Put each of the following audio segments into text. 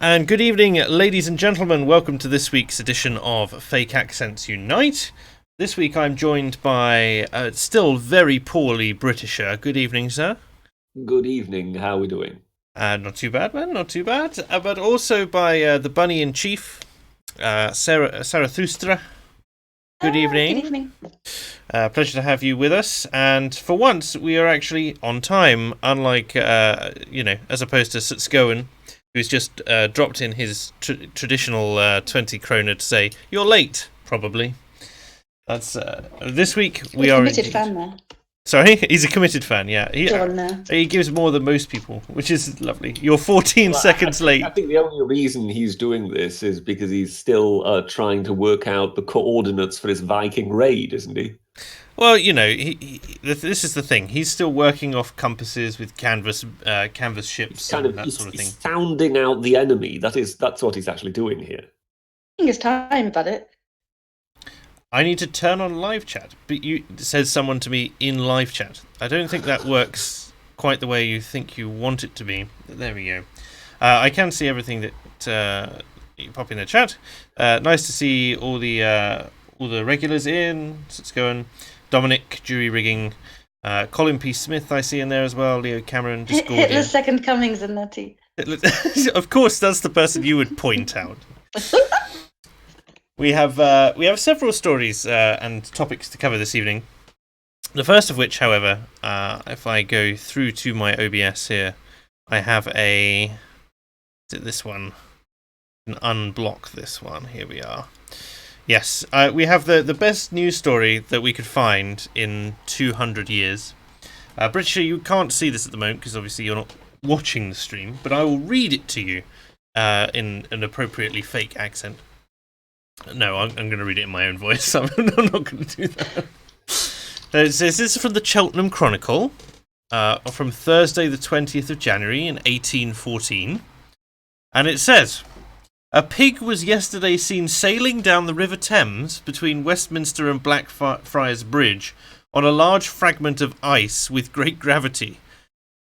And good evening, ladies and gentlemen. Welcome to this week's edition of Fake Accents Unite. This week I'm joined by still very poorly Britisher. Good evening, sir. Good evening. How are we doing? Not too bad, man. Not too bad. But also by the bunny in chief, Zarathustra. Good evening. Good evening. Pleasure to have you with us. And for once, we are actually on time, unlike as opposed to Sutscoen, who's just dropped in his traditional 20 kroner to say, "You're late, probably." That's this week we are committed fan there. Sorry, he's a committed fan. Yeah, John, he gives more than most people, which is lovely. You're 14 seconds late. I think the only reason he's doing this is because he's still trying to work out the coordinates for his Viking raid, isn't he? Well, you know, this is the thing. He's still working off compasses with canvas ships and that sort of thing. He's sounding out the enemy. That's what he's actually doing here. I think it's time about it. I need to turn on live chat, but says someone to me in live chat. I don't think that works quite the way you think you want it to be. But there we go. I can see everything that you pop in the chat. Nice to see all the regulars in. So it's going. Dominic, jury rigging. Colin P. Smith, I see in there as well. Leo Cameron, Discordia. Hitler's second comings in that too. Of course, that's the person you would point out. We have several stories and topics to cover this evening. The first of which, however, if I go through to my OBS here, I have is it this one? I can unblock this one. Here we are. Yes, we have the best news story that we could find in 200 years. Britisher, you can't see this at the moment because obviously you're not watching the stream, but I will read it to you in an appropriately fake accent. No, I'm going to read it in my own voice. I'm not going to do that. This is from the Cheltenham Chronicle, from Thursday the 20th of January in 1814. And it says, "A pig was yesterday seen sailing down the River Thames between Westminster and Blackfriars Bridge on a large fragment of ice with great gravity."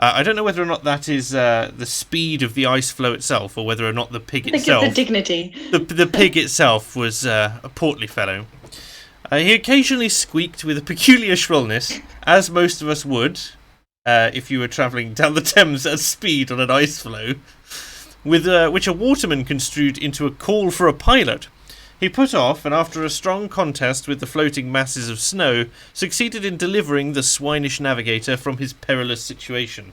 I don't know whether or not that is the speed of the ice flow itself, or whether or not the pig itself. I think it's the dignity. The pig itself was a portly fellow. He occasionally squeaked with a peculiar shrillness, as most of us would if you were travelling down the Thames at speed on an ice flow, with which a waterman construed into a call for a pilot. He put off, and after a strong contest with the floating masses of snow, succeeded in delivering the swinish navigator from his perilous situation.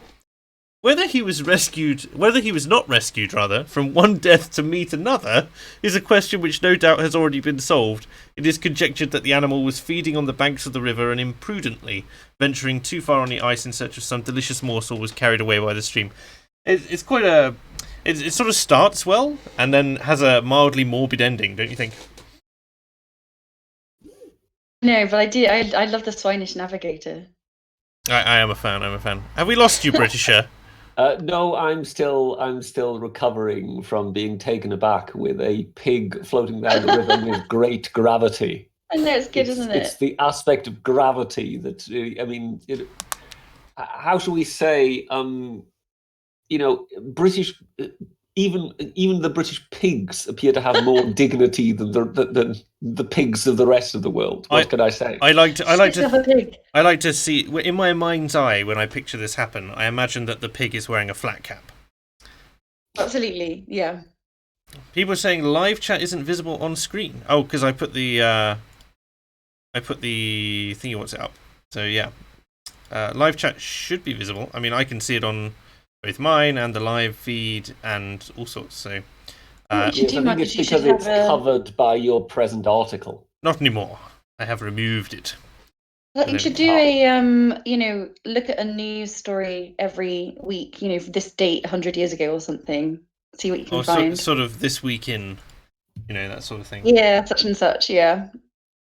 Whether he was not rescued, from one death to meet another, is a question which no doubt has already been solved. It is conjectured that the animal was feeding on the banks of the river and imprudently, venturing too far on the ice in search of some delicious morsel, was carried away by the stream. It's quite a... It sort of starts well, and then has a mildly morbid ending, don't you think? No, but I do. I love the swinish navigator. I am a fan. Have we lost you, Britisher? No, I'm still recovering from being taken aback with a pig floating down the river with great gravity. I know, it's good, isn't it? It's the aspect of gravity that how shall we say? British, even the British pigs appear to have more dignity than the pigs of the rest of the world. What can I say? I like to see, in my mind's eye, when I picture this happen, I imagine that the pig is wearing a flat cap. Absolutely, yeah. People are saying live chat isn't visible on screen. Oh, because I put the thingy what's it up. So yeah, live chat should be visible. I mean, I can see it on both mine and the live feed and all sorts. So, I think it's because it's covered by your present article. Not anymore. I have removed it. Well, you should do a look at a news story every week. For this date 100 years ago or something. See what you can find. Sort of this week in, that sort of thing. Yeah, such and such. Yeah,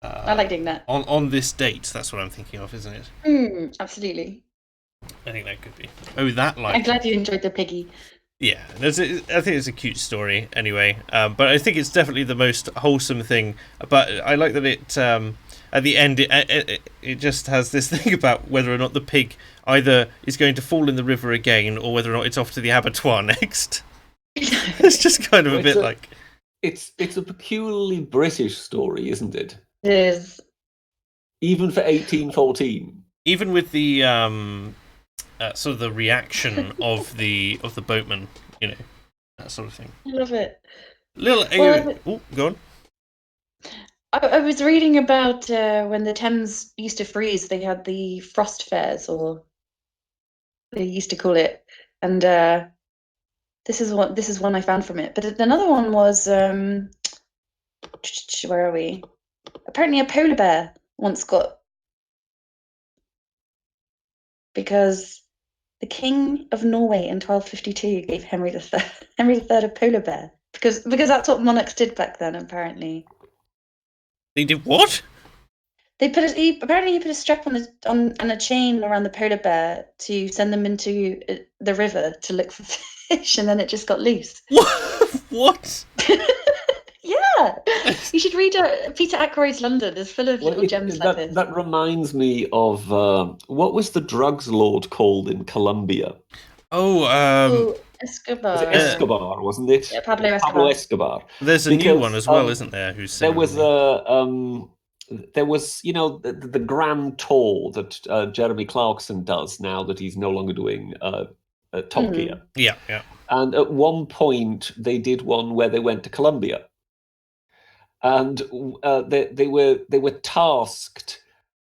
I like doing that. On this date, that's what I'm thinking of, isn't it? Absolutely. I think that could be. Oh, that live. I'm glad you enjoyed the piggy. Yeah, I think it's a cute story anyway. But I think it's definitely the most wholesome thing. But I like that it at the end it just has this thing about whether or not the pig either is going to fall in the river again or whether or not it's off to the abattoir next. It's just kind of a bit like... It's a peculiarly British story, isn't it? It is. Even for 1814. Even with the sort of the reaction of the boatman, you know, that sort of thing. I love it. Oh, go on. I was reading about when the Thames used to freeze, they had the frost fairs, or they used to call it, and this is one I found from it. But another one was where are we? Apparently, a polar bear once got, because the King of Norway in 1252 gave Henry III a polar bear because that's what monarchs did back then. Apparently, they did what? They apparently he put a strap on and a chain around the polar bear to send them into the river to look for fish, and then it just got loose. What? Yeah, you should read Peter Ackroyd's London. It's full of little gems like this. That reminds me of what was the drugs lord called in Colombia? Escobar. Was it Escobar, wasn't it? Yeah, Pablo Escobar. There's a new one as well, isn't there? Who's there was the grand tour that Jeremy Clarkson does now that he's no longer doing Top Gear. Yeah. And at one point they did one where they went to Colombia, and they were tasked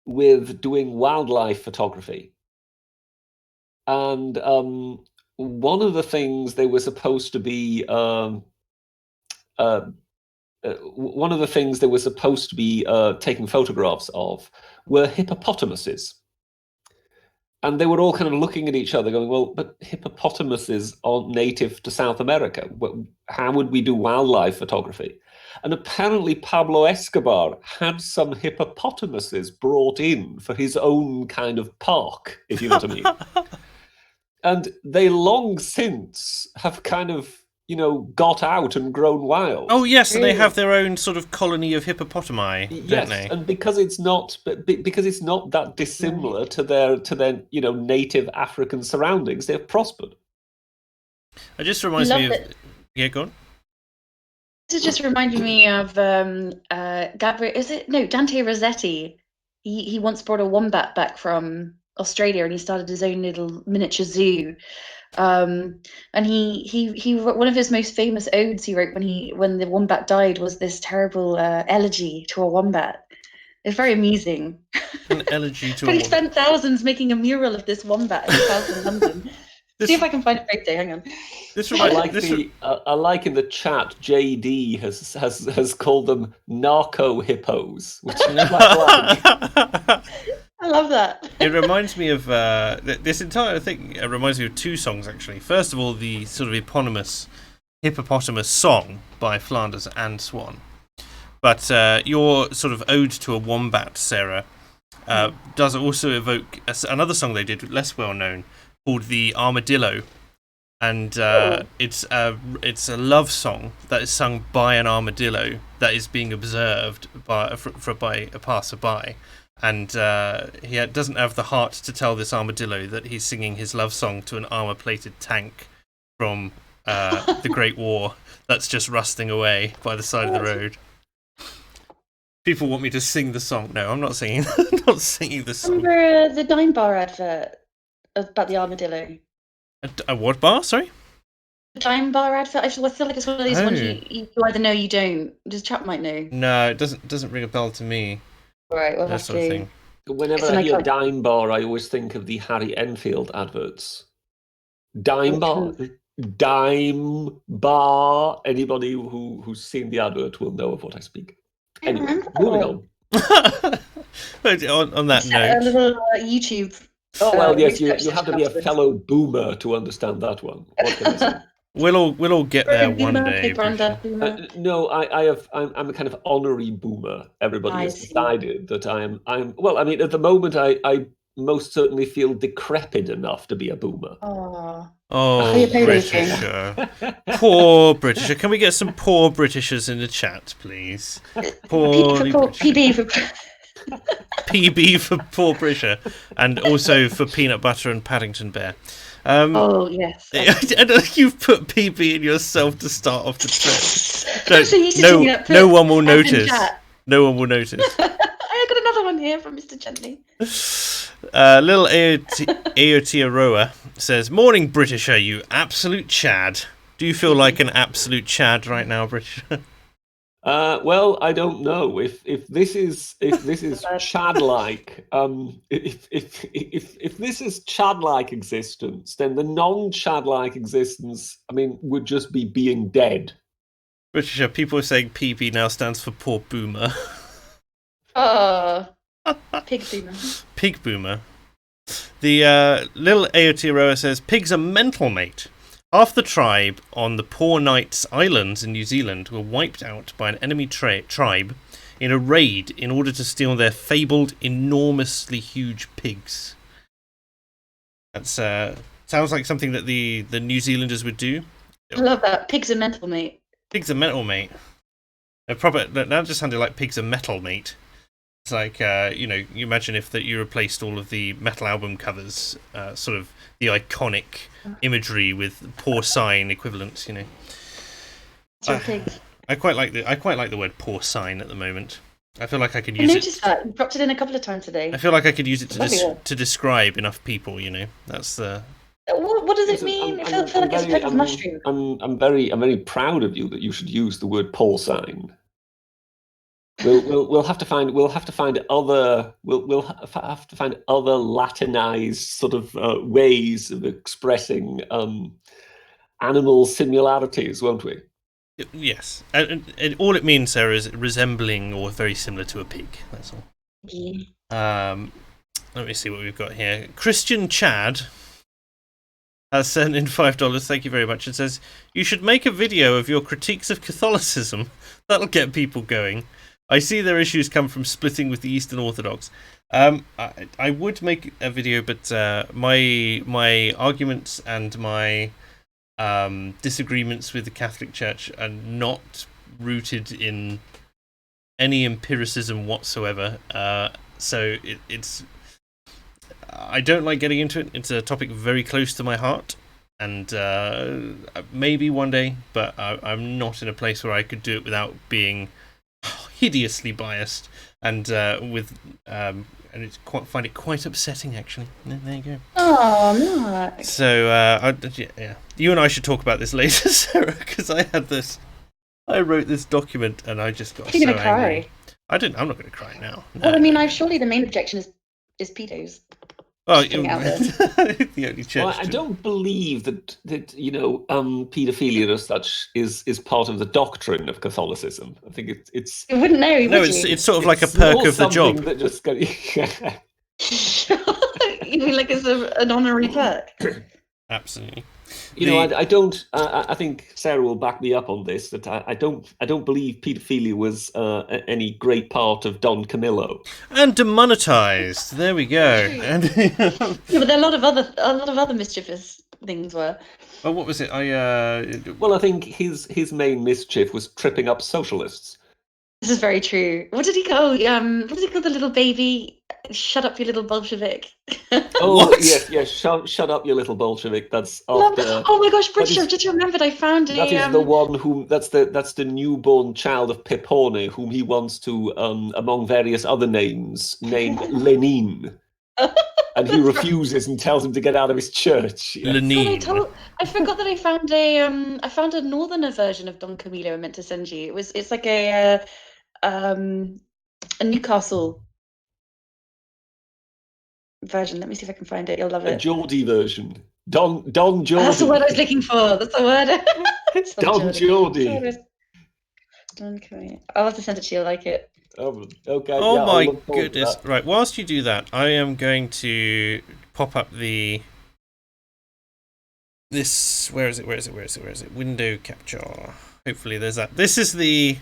with doing wildlife photography. And one of the things they were supposed to be taking photographs of were hippopotamuses. And they were all kind of looking at each other going, well, but hippopotamuses aren't native to South America. How would we do wildlife photography? And apparently Pablo Escobar had some hippopotamuses brought in for his own kind of park, if you know what I mean. And they long since have kind of, got out and grown wild. Oh yes, and they have their own sort of colony of hippopotami, don't they? And because it's not that dissimilar to their native African surroundings, they've prospered. It just reminds me of... Yeah, go on. This is just reminding me of Dante Rossetti. He once brought a wombat back from Australia, and he started his own little miniature zoo. And he one of his most famous odes he wrote when the wombat died was this terrible elegy to a wombat. It's very amusing. An elegy to a wombat. He spent thousands making a mural of this wombat in his house in London. See if I can find a photo. Hang on. I like in the chat. JD has called them narco hippos, which I love that. It reminds me of this entire thing. It reminds me of two songs actually. First of all, the sort of eponymous hippopotamus song by Flanders and Swan. But your sort of ode to a wombat, Sarah, does also evoke another song they did, less well known, called The Armadillo. And it's a love song that is sung by an armadillo that is being observed by a passerby. And he doesn't have the heart to tell this armadillo that he's singing his love song to an armor-plated tank from the Great War that's just rusting away by the side of the road. People want me to sing the song. No, I'm not singing. Not singing the song. Remember the Dime Bar advert about the armadillo? A what bar? Sorry. The Dime Bar advert. I feel like it's one of these ones you either know or you don't. This chap might know. No, it doesn't ring a bell to me. Right, we'll have to. Thing. Whenever I hear Dime Bar, I always think of the Harry Enfield adverts. Dime Bar. Dime Bar. Anybody who's seen the advert will know of what I speak. Anyway, moving on. on that note. A little YouTube. Oh, well, yes, you have to be a fellow boomer to understand that one. What can I say? We'll all get there one day. No, I'm a kind of honorary boomer. Everybody has decided that I'm. Well, I mean, at the moment, I most certainly feel decrepit enough to be a boomer. Oh, Britisher. Poor Britisher. Can we get some poor Britishers in the chat, please? PB for PB for poor Britisher, and also for Peanut Butter and Paddington Bear. Oh yes. I don't, you've put PB in yourself to start off the thread. So used to singing it, No one will as in notice. chat. No one will notice. I got another one here from Mr. Gently. Little Aotearoa says, "Morning, Britisher, you absolute Chad. Do you feel like an absolute Chad right now, Britisher?" Well, I don't know if this is Chad-like. If this is Chad-like existence, then the non-Chad-like existence, I mean, would just be being dead. Britisher, people are saying PB now stands for poor boomer. Oh, pig boomer. Pig boomer. The little Aotearoa says, "Pigs are mental, mate. Half the tribe on the Poor Knights Islands in New Zealand were wiped out by an enemy tribe in a raid in order to steal their fabled, enormously huge pigs." That's sounds like something that the New Zealanders would do. I love that. Pigs are mental, mate. Pigs are metal, mate. That just sounded like pigs are metal, mate. It's like, you imagine if that you replaced all of the metal album covers, sort of the iconic imagery with porcine equivalents, Pigs. I quite like the word porcine at the moment. I feel like I could I use noticed that. You dropped it in a couple of times today. I feel like I could use it Bloody to describe enough people, That's the. What does it mean? I feel like it's a type of mushroom. I'm very proud of you that you should use the word porcine. We'll have to find other Latinized sort of ways of expressing animal similarities, won't we? Yes, and all it means, Sarah, is resembling or very similar to a pig. That's all. Yeah. Let me see what we've got here. Christian Chad has sent in $5. Thank you very much. It says, "You should make a video of your critiques of Catholicism. That'll get people going. I see their issues come from splitting with the Eastern Orthodox." I would make a video, but my arguments and my disagreements with the Catholic Church are not rooted in any empiricism whatsoever. So it's I don't like getting into it. It's a topic very close to my heart, and maybe one day, but I'm not in a place where I could do it without being hideously biased and and find it quite upsetting, actually. There you go. Oh no. So yeah, you and I should talk about this later, Sarah, because I wrote this document and I just got so angry. Cry? I'm not going to cry now. No. Well, I mean, surely the main objection is pedos. Well, the only church. Well, I don't believe that paedophilia as such is part of the doctrine of Catholicism. I think it's. You wouldn't know. No, it's sort of like a perk of the job. That just You mean like it's an honorary perk? Absolutely. I don't. I think Sarah will back me up on this. That I don't believe paedophilia was any great part of Don Camillo. And demonetized. There we go. And yeah, but there are a lot of other mischievous things were. Oh, what was it? Well, I think his main mischief was tripping up socialists. This is very true. What did he call? What did he call the little baby? Shut up, you little Bolshevik. Oh, what? yes. Shut up, you little Bolshevik. That's after. Oh my gosh, British! I've just remembered. I found that is the one whom that's the newborn child of Pepone, whom he wants to, among various other names, name Lenin. And he refuses and tells him to get out of his church. Yeah. Lenin. I forgot that I found a northerner version of Don Camillo I meant to send you. It's like a Newcastle version. Let me see if I can find it. You'll love it. A Geordie version. Don Geordie. That's the word I was looking for. That's the word. Don Geordie. Don Camillo. I'll have to send it to you. I'll like it. Oh, okay. Oh yeah, my goodness! Right, whilst you do that, I am going to pop up this. Where is it? Window capture. Hopefully, there's that. This is the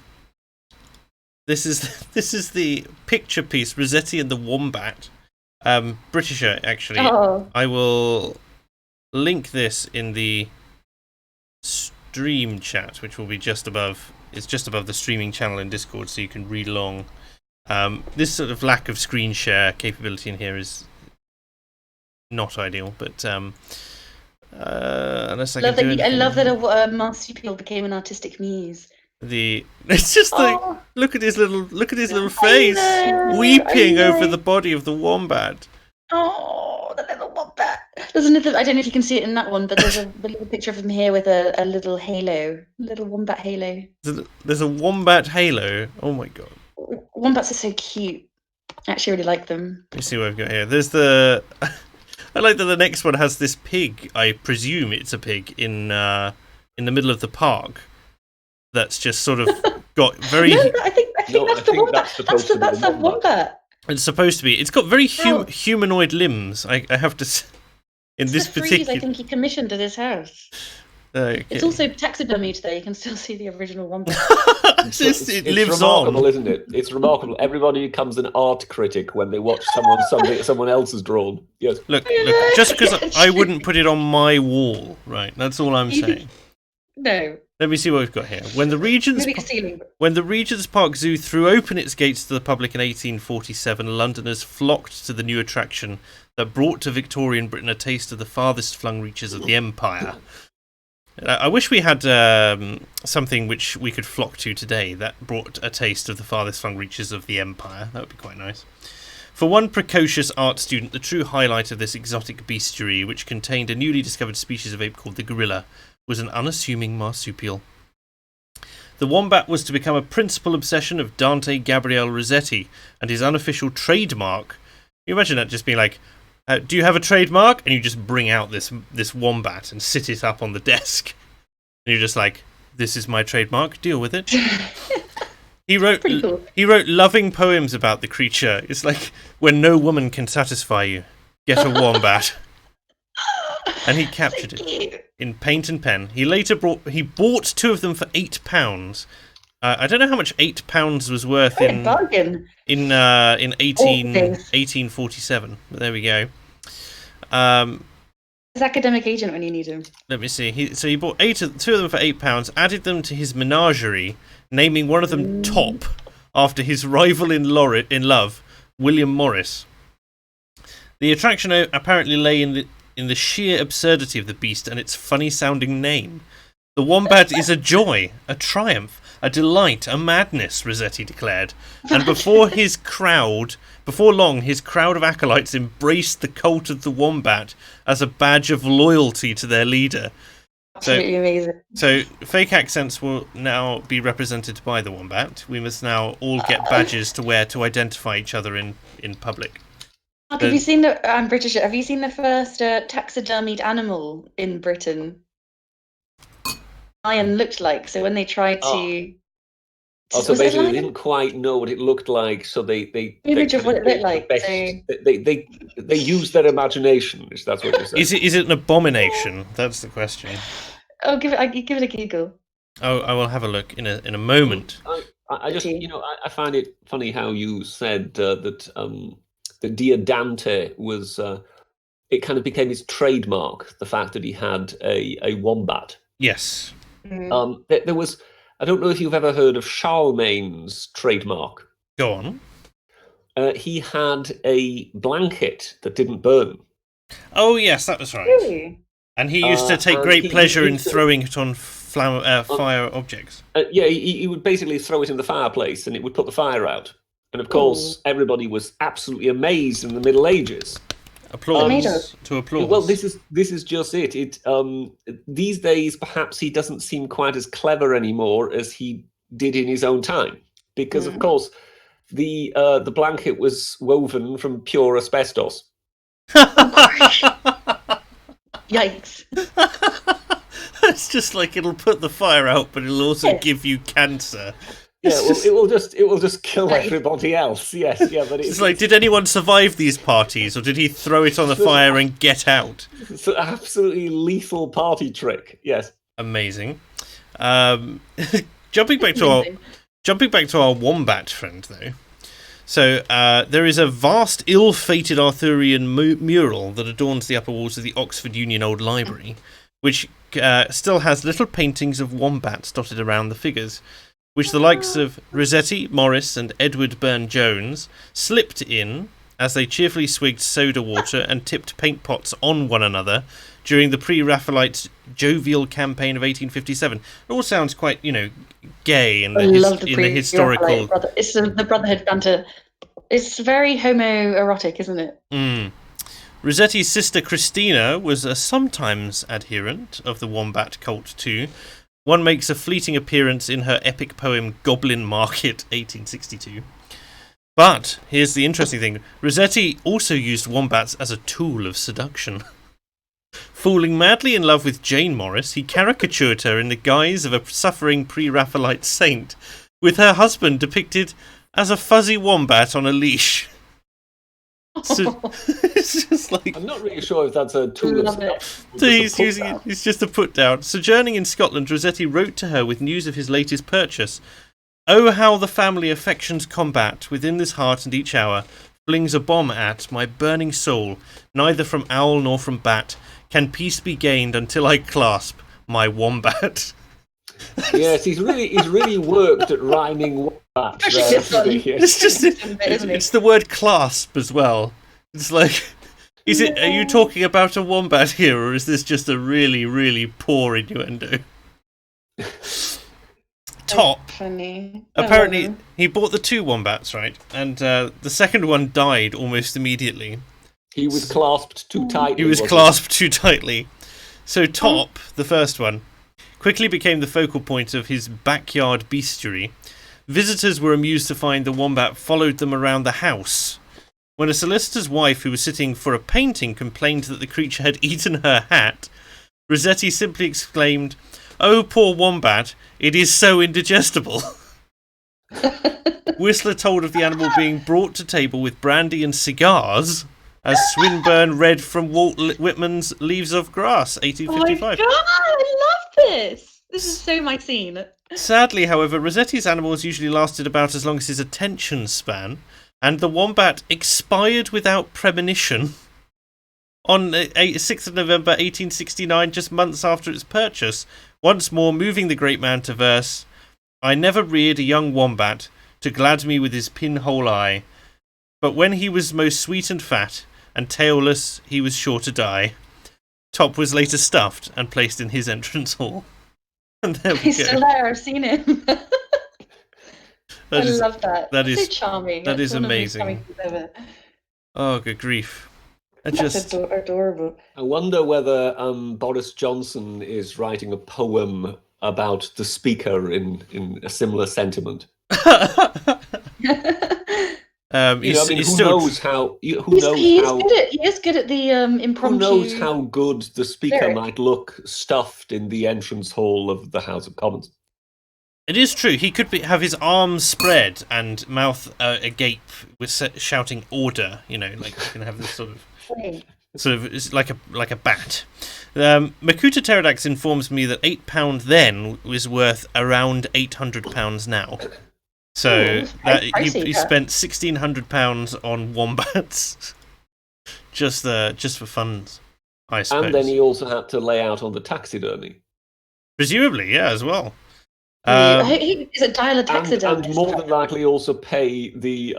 picture piece. Rossetti and the Wombat. Britisher, actually. Oh. I will link this in the stream chat, which will be just above. It's just above the streaming channel in Discord, so you can read along. This sort of lack of screen share capability in here is not ideal, but Unless I Love can do that. I anything. love that a marsupial became an artistic muse. It's just like Oh. look at his little I face know, weeping I over know. the body of the wombat. Oh, the little wombat. There's another. I don't know if you can see it in that one, but there's a little picture of him here with a little halo, little wombat halo. There's a wombat halo. Oh my god. Wombats are so cute. I actually really like them. Let me see what I've got here. There's the. I like that the next one has this pig. I presume it's a pig in the middle of the park. That's just sort of got very. No, I think that's the wombat. That's the wombat. It's supposed to be. It's got very humanoid limbs. I have to. In this particular, I think he commissioned at his house. Okay. It's also taxidermied there. You can still see the original wombat. It lives remarkable, on, isn't it? It's remarkable. Everybody becomes an art critic when they watch someone else has drawn. Yes. Look. Just because I wouldn't put it on my wall, right? That's all I'm saying. No. Let me see what we've got here. When the Regent's Park Zoo threw open its gates to the public in 1847, Londoners flocked to the new attraction that brought to Victorian Britain a taste of the farthest flung reaches of the empire. I wish we had something which we could flock to today that brought a taste of the farthest flung reaches of the empire. That would be quite nice. For one precocious art student, the true highlight of this exotic bestiary, which contained a newly discovered species of ape called the gorilla, was an unassuming marsupial. The wombat was to become a principal obsession of Dante Gabriel Rossetti, and his unofficial trademark. You imagine that just being like, do you have a trademark? And you just bring out this wombat and sit it up on the desk. And you're just like, this is my trademark, deal with it. He wrote cool. He wrote loving poems about the creature. It's like, when no woman can satisfy you, get a wombat. And he captured it in paint and pen. He bought two of them for £8. I don't know how much £8 was worth in 1847. But there we go. His academic agent when you need him. Let me see. He bought two of them for £8, added them to his menagerie, naming one of them Top after his rival in love, William Morris. The attraction apparently lay in the sheer absurdity of the beast and its funny-sounding name. The wombat is a joy, a triumph, a delight, a madness, Rossetti declared. And before long, his crowd of acolytes embraced the cult of the wombat as a badge of loyalty to their leader. Absolutely amazing. So, fake accents will now be represented by the wombat. We must now all get badges to wear to identify each other in public. Mark, have you seen I'm British. Have you seen the first taxidermied animal in Britain? Lion looked like. So when they tried to. So basically, they didn't quite know what it looked like, so they image of what it looked like. They used their imagination. If that's what you're saying. Is it an abomination? That's the question. Oh, give it a Google. Oh, I will have a look in a moment. I just I find it funny how you said that. That Dear Dante was, it kind of became his trademark, the fact that he had a wombat. Yes. Mm. There was, I don't know if you've ever heard of Charlemagne's trademark. Go on. He had a blanket that didn't burn. Oh, yes, that was right. Really? And he used to take great pleasure in throwing it on fire objects. He would basically throw it in the fireplace and it would put the fire out. And of course, everybody was absolutely amazed in the Middle Ages. Applause. Well, this is just it. These days, perhaps he doesn't seem quite as clever anymore as he did in his own time, because of course, the blanket was woven from pure asbestos. Yikes! It's just like it'll put the fire out, but it'll also give you cancer. Yeah, well, it will just kill everybody else. Yes, yeah, but it's like, did anyone survive these parties, or did he throw it on the fire and get out? It's an absolutely lethal party trick. Yes, amazing. Jumping back to our wombat friend, though. So there is a vast, ill-fated Arthurian mural that adorns the upper walls of the Oxford Union Old Library, which still has little paintings of wombats dotted around the figures, which the likes of Rossetti, Morris, and Edward Burne-Jones slipped in as they cheerfully swigged soda water and tipped paint pots on one another during the pre-Raphaelite jovial campaign of 1857. It all sounds quite, gay in the historical. It's the Brotherhood banter. It's very homoerotic, isn't it? Rossetti's sister Christina was a sometimes adherent of the wombat cult too. One makes a fleeting appearance in her epic poem Goblin Market, 1862. But here's the interesting thing. Rossetti also used wombats as a tool of seduction. Falling madly in love with Jane Morris, he caricatured her in the guise of a suffering pre-Raphaelite saint, with her husband depicted as a fuzzy wombat on a leash. So, it's just like, I'm not really sure if that's a tool of seduction. So he's just a put down. Sojourning in Scotland, Rossetti wrote to her with news of his latest purchase. Oh, how the family affections combat within this heart, and each hour flings a bomb at my burning soul. Neither from owl nor from bat can peace be gained until I clasp my wombat. Yes, he's really worked at rhyming wombat. It's the word clasp as well. It's like, are you talking about a wombat here, or is this just a really, really poor innuendo? Top. Funny. Apparently, he bought the 2 wombats, right? And the second one died almost immediately. He was clasped too tightly. Too tightly. So Top, the first one, quickly became the focal point of his backyard bestiary. Visitors were amused to find the wombat followed them around the house. When a solicitor's wife who was sitting for a painting complained that the creature had eaten her hat, Rossetti simply exclaimed, "Oh, poor wombat, it is so indigestible." Whistler told of the animal being brought to table with brandy and cigars, as Swinburne read from Walt Whitman's Leaves of Grass, 1855. Oh my God, I love this! This is so my scene. Sadly, however, Rossetti's animals usually lasted about as long as his attention span, and the wombat expired without premonition on 6th of November 1869, just months after its purchase, once more moving the great man to verse, "I never reared a young wombat to glad me with his pinhole eye, but when he was most sweet and fat, and tailless, he was sure to die." Top was later stuffed and placed in his entrance hall. And there we He's go. still there, I've seen him. I love that. That is so charming. That is one of the amazing. charming things ever. Oh, good grief. That's adorable. I wonder whether Boris Johnson is writing a poem about the speaker in a similar sentiment. He is good at the impromptu. Who knows how good the speaker might look stuffed in the entrance hall of the House of Commons? It is true. He could have his arms spread and mouth agape with shouting "order." Like you can have this sort of it's like a bat. Makuta Pterodax informs me that £8 then was worth around £800 now. So he spent £1,600 on wombats, just for funds, I suppose. And then he also had to lay out on the taxidermy. Presumably, yeah, as well. Is it dial a taxidermist? And more than likely also pay the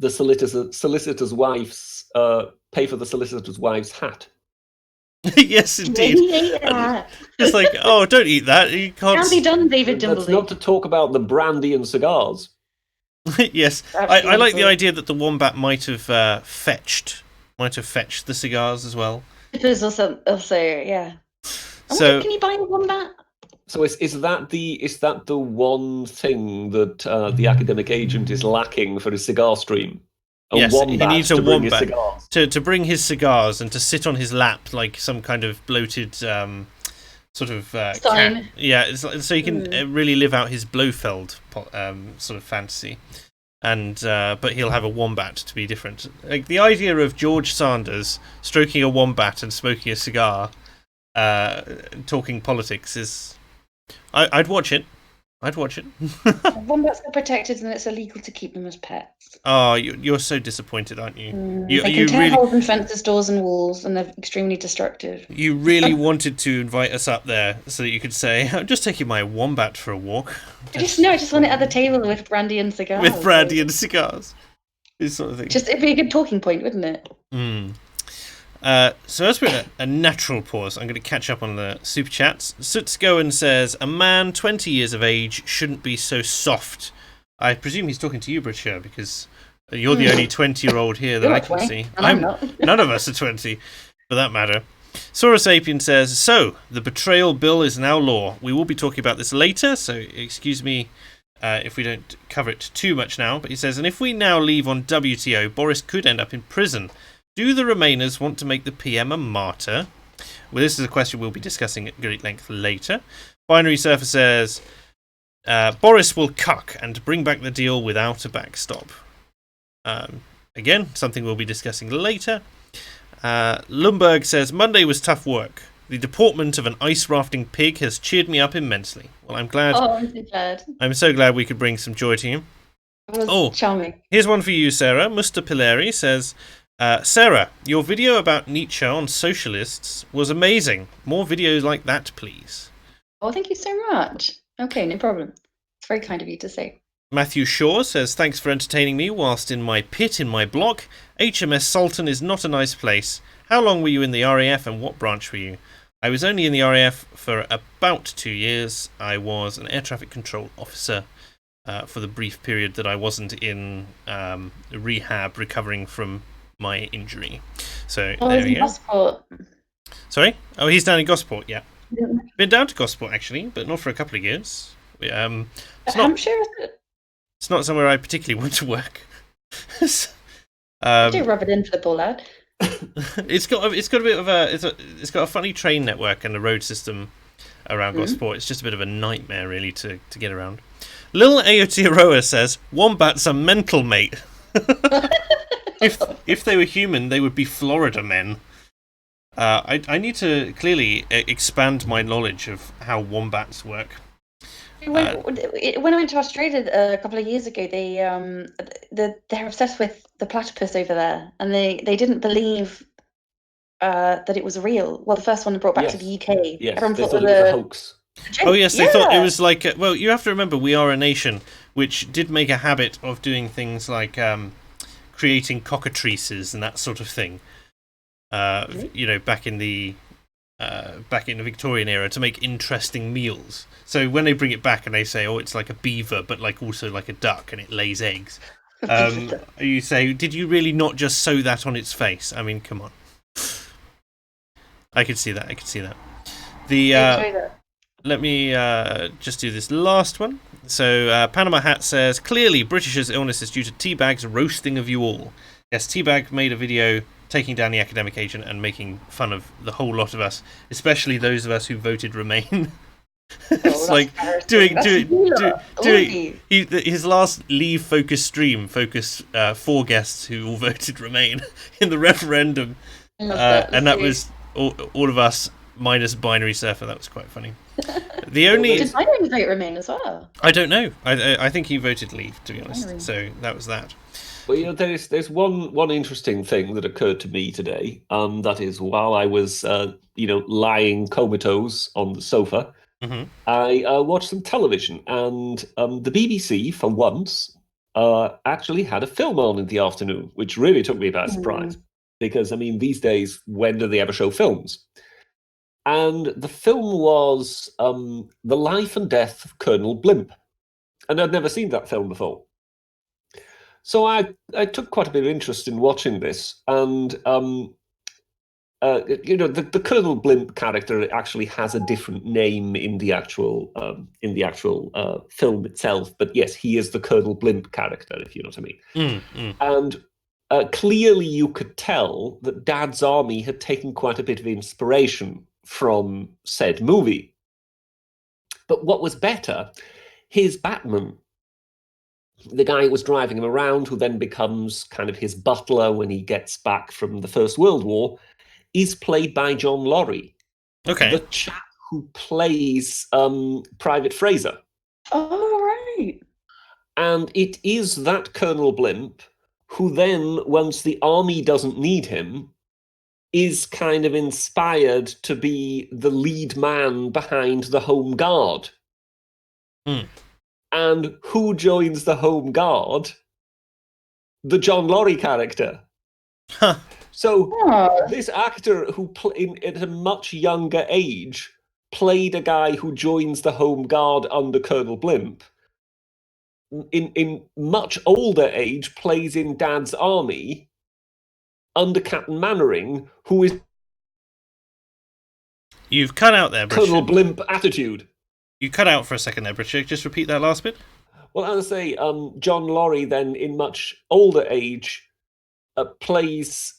solicitor's wife's pay for the solicitor's wife's hat. Yes, indeed. It's like, oh, don't eat that. You can't be done, David Dimbleby. That's not to talk about the brandy and cigars. Yes, I like the idea that the wombat might have fetched the cigars as well. There's also yeah. So can you buy a wombat? So is that the one thing that the academic agent is lacking for his cigar stream? Yes, he needs a wombat to bring his cigars and to sit on his lap like some kind of bloated sort of cat. Yeah, so he can really live out his Blofeld sort of fantasy. And but he'll have a wombat to be different. Like the idea of George Sanders stroking a wombat and smoking a cigar, talking politics is. I'd watch it. Wombats are protected, and it's illegal to keep them as pets. Oh, you're so disappointed, aren't you? They can tear holes in fences, doors, and walls, and they're extremely destructive. You really wanted to invite us up there so that you could say, "I'm just taking my wombat for a walk." I just want it at the table with brandy and cigars. This sort of thing. Just it'd be a good talking point, wouldn't it? So as we're at a natural pause, I'm going to catch up on the super chats. Sutsgoen says, a man 20 years of age shouldn't be so soft. I presume he's talking to you, Britia, because you're the only 20-year-old here that I can see. And I'm not. None of us are 20, for that matter. Saurus Apien says, so, the betrayal bill is now law. We will be talking about this later, so excuse me if we don't cover it too much now. But he says, and if we now leave on WTO, Boris could end up in prison. Do the Remainers want to make the PM a martyr? Well, this is a question we'll be discussing at great length later. Binary Surfer says, Boris will cuck and bring back the deal without a backstop. Again, something we'll be discussing later. Lumberg says, Monday was tough work. The deportment of an ice rafting pig has cheered me up immensely. Well, I'm glad. Oh, I'm so glad. I'm so glad we could bring some joy to you. It was charming. Here's one for you, Sarah. Musta Pileri says, Sarah, your video about Nietzsche on socialists was amazing. More videos like that, please. Oh, thank you so much. Okay, no problem. It's very kind of you to say. Matthew Shaw says, thanks for entertaining me whilst in my pit in my block. HMS Sultan is not a nice place. How long were you in the RAF and what branch were you? I was only in the RAF for about 2 years. I was an air traffic control officer for the brief period that I wasn't in rehab recovering from my injury. So there we go. Gosport. Sorry? Oh, he's down in Gosport, yeah. Been down to Gosport, actually, but not for a couple of years. Hampshire, is it? It's not somewhere I particularly want to work. Do rub it in for the poor lad. It's got a bit of it's got a funny train network and a road system around Gosport. It's just a bit of a nightmare, really, to get around. Lil Aotearoa says, wombats are mental, mate. If they were human, they would be Florida men. I need to clearly expand my knowledge of how wombats work. When I went to Australia a couple of years ago, they're obsessed with the platypus over there, and they didn't believe that it was real. Well, the first one brought back to the UK. Yes, everyone thought it was a hoax. Oh yes, they thought it was like. Well, you have to remember, we are a nation which did make a habit of doing things like creating cockatrices and that sort of thing. You know, back in the Victorian era, to make interesting meals. So when they bring it back and they say, "Oh, it's like a beaver, but like also like a duck, and it lays eggs," you say, "Did you really not just sew that on its face?" I mean, come on. I could see that. Let me just do this last one. So Panama Hat says, clearly British's illness is due to Teabag's roasting of you all. Yes, Teabag made a video taking down the academic agent and making fun of the whole lot of us, especially those of us who voted Remain. It's like doing his last Leave Focus stream, focus 4 guests who all voted Remain in the referendum, and that was all of us minus Binary Surfer. That was quite funny. Did Binary vote Remain as well? I don't know. I think he voted Leave, to be honest. So that was that. Well, you know, there's one interesting thing that occurred to me today. That is, while I was lying comatose on the sofa, I watched some television, and the BBC for once actually had a film on in the afternoon, which really took me by surprise. Because I mean, these days, when do they ever show films? And the film was The Life and Death of Colonel Blimp, and I'd never seen that film before. So I took quite a bit of interest in watching this, and the Colonel Blimp character actually has a different name in the actual film itself. But yes, he is the Colonel Blimp character, if you know what I mean. And clearly, you could tell that Dad's Army had taken quite a bit of inspiration from said movie. But what was better, his Batman, the guy who was driving him around, who then becomes kind of his butler when he gets back from the First World War, is played by John Laurie. Okay. The chap who plays Private Fraser. Oh, right. And it is that Colonel Blimp who then, once the army doesn't need him, is kind of inspired to be the lead man behind the Home Guard. And who joins the Home Guard the John Laurie character. Huh. So Oh. this actor who at a much younger age played a guy who joins the Home Guard under Colonel Blimp, in much older age plays in Dad's army under Captain Mannering, who is You've cut out there, Colonel Bridget. Blimp attitude. You cut out for a second there, Bridget. Just repeat that last bit. Well, as I say, John Laurie then, in much older age, plays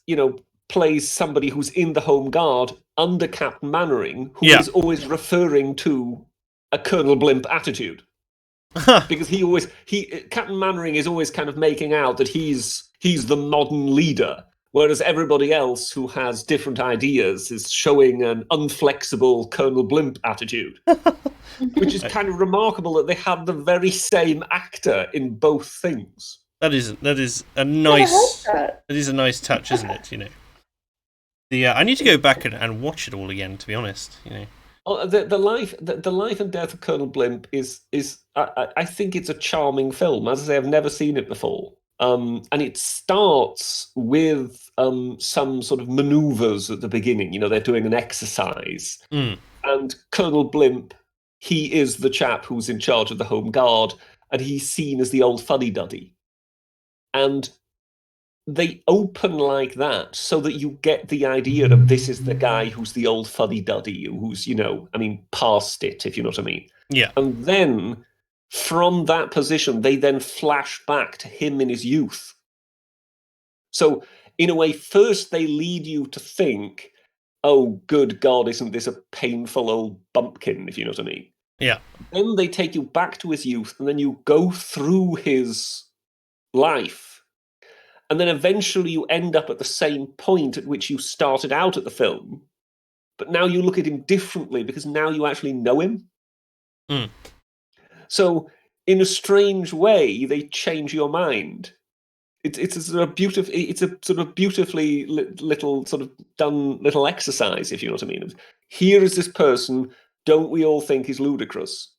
somebody who's in the Home Guard under Captain Mannering, who is always referring to a Colonel Blimp attitude. Because Captain Mannering is always kind of making out that he's the modern leader, whereas everybody else who has different ideas is showing an unflexible Colonel Blimp attitude. Which is kind of remarkable that they have the very same actor in both things. That is a nice touch, isn't it? You know, I need to go back and watch it all again. To be honest, you know. Oh, the life and death of Colonel Blimp is I think it's a charming film. As I say, I've never seen it before, and it starts with some sort of manoeuvres at the beginning. You know, they're doing an exercise, and Colonel Blimp, he is the chap who's in charge of the Home Guard, and he's seen as the old fuddy-duddy. And they open like that so that you get the idea of this is the guy who's the old fuddy-duddy, who's, past it, if you know what I mean. Yeah. And then, from that position, they then flash back to him in his youth. So, in a way, first they lead you to think, oh, good God, isn't this a painful old bumpkin, if you know what I mean? Yeah. Then they take you back to his youth, and then you go through his life. And then eventually you end up at the same point at which you started out at the film, but now you look at him differently because now you actually know him. So, in a strange way, they change your mind. It's a sort of beautifully little sort of done little exercise, if you know what I mean. Here is this person, don't we all think he's ludicrous?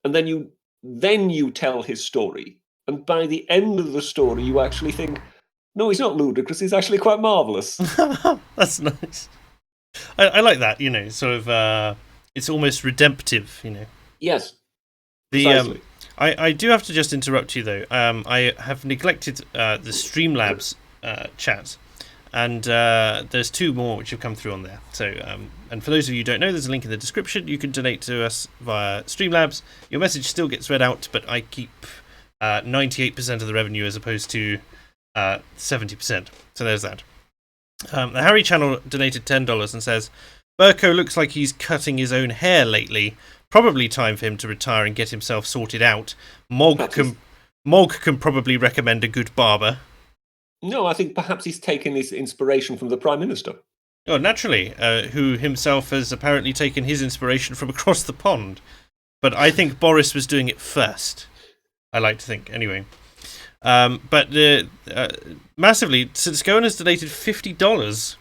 And then you tell his story. And by the end of the story, you actually think, no, he's not ludicrous, he's actually quite marvellous. That's nice. I like that, you know, sort of, it's almost redemptive, you know. Yes, precisely. I do have to just interrupt you, though. I have neglected the Streamlabs chat, and there's two more which have come through on there. So, and for those of you who don't know, there's a link in the description. You can donate to us via Streamlabs. Your message still gets read out, but I keep 98% of the revenue as opposed to 70%. So there's that. The Harry Channel donated $10 and says, Bercow looks like he's cutting his own hair lately. Probably time for him to retire and get himself sorted out. Mog can probably recommend a good barber. No, I think perhaps he's taken his inspiration from the Prime Minister. Oh, naturally, who himself has apparently taken his inspiration from across the pond. But I think Boris was doing it first. I like to think, anyway. But massively, Sidscoan has donated $50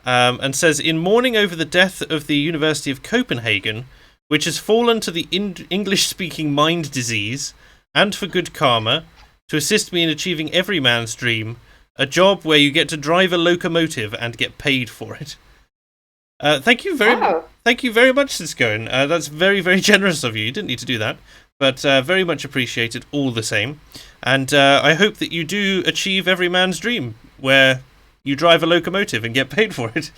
and says, in mourning over the death of the University of Copenhagen, which has fallen to the English-speaking mind disease, and for good karma, to assist me in achieving every man's dream, a job where you get to drive a locomotive and get paid for it. Thank you very much, Sidscoan. That's very, very generous of you. You didn't need to do that, but very much appreciated all the same. And I hope that you do achieve every man's dream, where you drive a locomotive and get paid for it.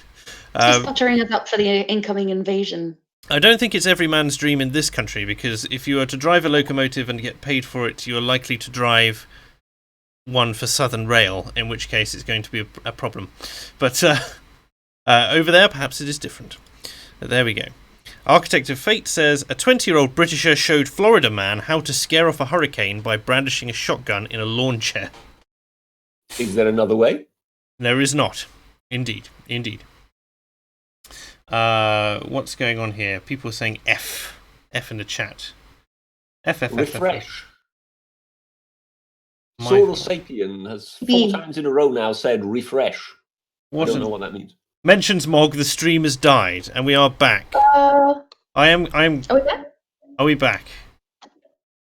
Just buttering us up for the incoming invasion. I don't think it's every man's dream in this country, because if you are to drive a locomotive and get paid for it, you are likely to drive one for Southern Rail, in which case it's going to be a problem. But over there, perhaps it is different. But there we go. Architect of Fate says, a 20-year-old Britisher showed Florida man how to scare off a hurricane by brandishing a shotgun in a lawn chair. Is there another way? There is not. Indeed. What's going on here? People are saying F in the chat. F. Refresh. Saurus Sapien has 4 times in a row now said refresh. I don't know what that means. Mentions Mog, the stream has died, and we are back. Are we back? Are we back?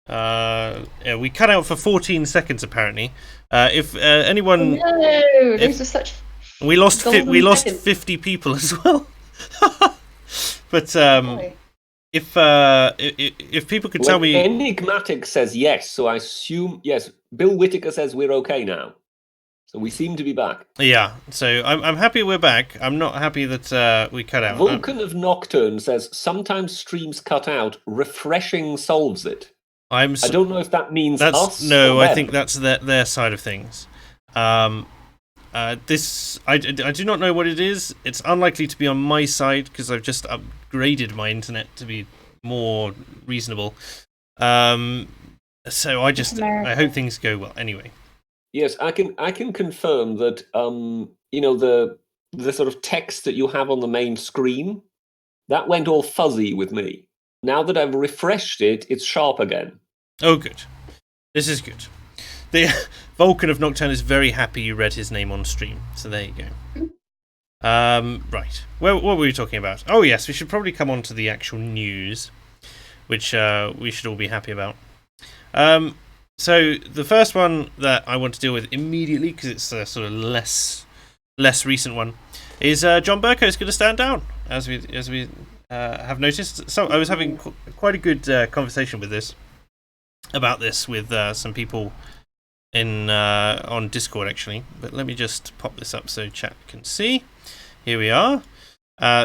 Yeah, we cut out for 14 seconds apparently. If anyone, No, those are such. we lost golden seconds. 50 people as well. But No. if people could tell me, Enigmatic says yes, so I assume yes. Bill Whitaker says we're okay now, so we seem to be back. yeah. So I'm happy we're back. I'm not happy that we cut out. Vulcan of Nocturne says sometimes streams cut out. Refreshing solves it. I don't know if that means us. No, or I them. think that's their side of things. This I do not know what it is. It's unlikely to be on my side because I've just upgraded my internet to be more reasonable. So I hope things go well. Anyway. Yes, I can confirm that. The sort of text that you have on the main screen, that went all fuzzy with me. Now that I've refreshed it, it's sharp again. Oh, good. This is good. The Vulcan of Nocturne is very happy you read his name on stream. So there you go. Right. What were we talking about? Oh, yes, we should probably come on to the actual news, which we should all be happy about. So the first one that I want to deal with immediately, because it's a sort of less recent one, is John Bercow is going to stand down, as we have noticed. So I was having quite a good conversation about this with some people on Discord actually. But let me just pop this up so chat can see. Here we are.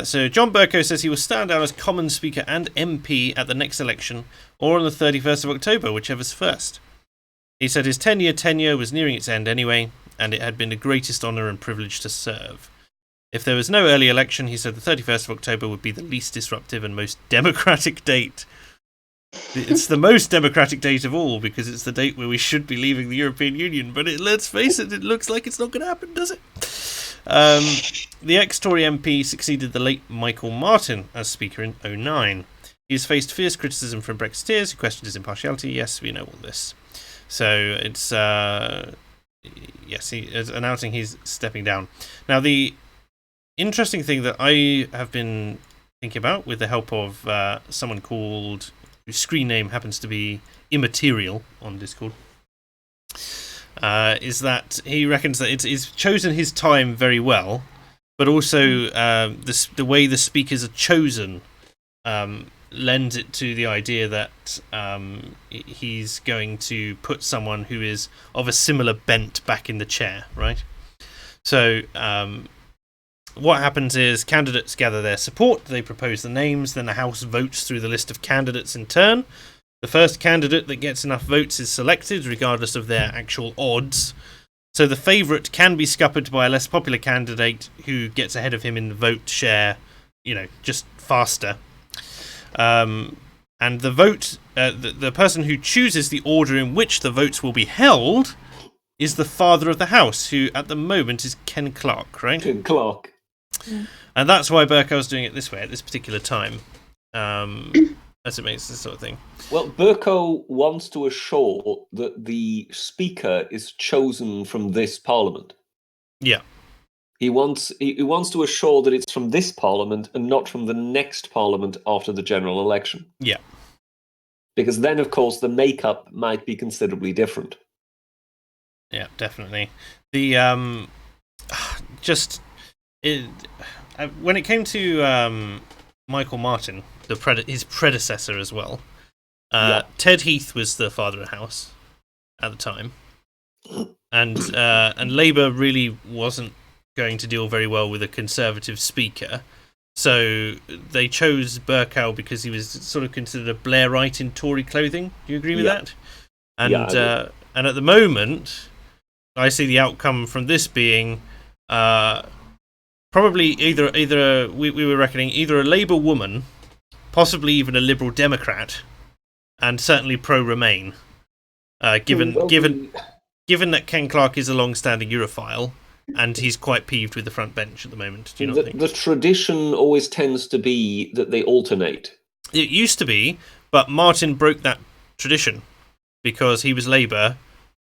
So John Bercow says he will stand down as Commons Speaker and MP at the next election, or on the 31st of October, whichever's first. He said his 10-year tenure was nearing its end anyway, and it had been the greatest honour and privilege to serve. If there was no early election, he said the 31st of October would be the least disruptive and most democratic date. It's the most democratic date of all, because it's the date where we should be leaving the European Union, but let's face it looks like it's not going to happen, does it? The ex-Tory MP succeeded the late Michael Martin as Speaker in 2009. He's faced fierce criticism from Brexiteers who questioned his impartiality. Yes, we know all this. So it's yes, he is announcing he's stepping down. Now, the interesting thing that I have been thinking about, with the help of someone called, whose screen name happens to be Immaterial on Discord, is that he reckons that it's chosen his time very well, but also the way the speakers are chosen lends it to the idea that he's going to put someone who is of a similar bent back in the chair, right? So what happens is candidates gather their support, they propose the names, then the House votes through the list of candidates in turn. The first candidate that gets enough votes is selected, regardless of their actual odds. So the favourite can be scuppered by a less popular candidate who gets ahead of him in the vote share, just faster. And the vote, the person who chooses the order in which the votes will be held is the Father of the House, who at the moment is Ken Clarke, right? Ken Clarke. And that's why Bercow's doing it this way at this particular time, as it makes this sort of thing. Well, Bercow wants to assure that the Speaker is chosen from this Parliament. Yeah. He wants to assure that it's from this Parliament and not from the next Parliament after the general election. Yeah. Because then, of course, the makeup might be considerably different. Yeah, definitely. The when it came to Michael Martin, his predecessor as well, Ted Heath was the Father of the House at the time, and Labour really wasn't going to deal very well with a Conservative Speaker, so they chose Bercow because he was sort of considered a Blairite in Tory clothing. Do you agree with that? And and at the moment, I see the outcome from this being probably either we were reckoning either a Labour woman, possibly even a Liberal Democrat, and certainly pro-Remain. Given that Ken Clarke is a long-standing Europhile, and he's quite peeved with the front bench at the moment. Do you not think? The tradition always tends to be that they alternate. It used to be, but Martin broke that tradition because he was Labour,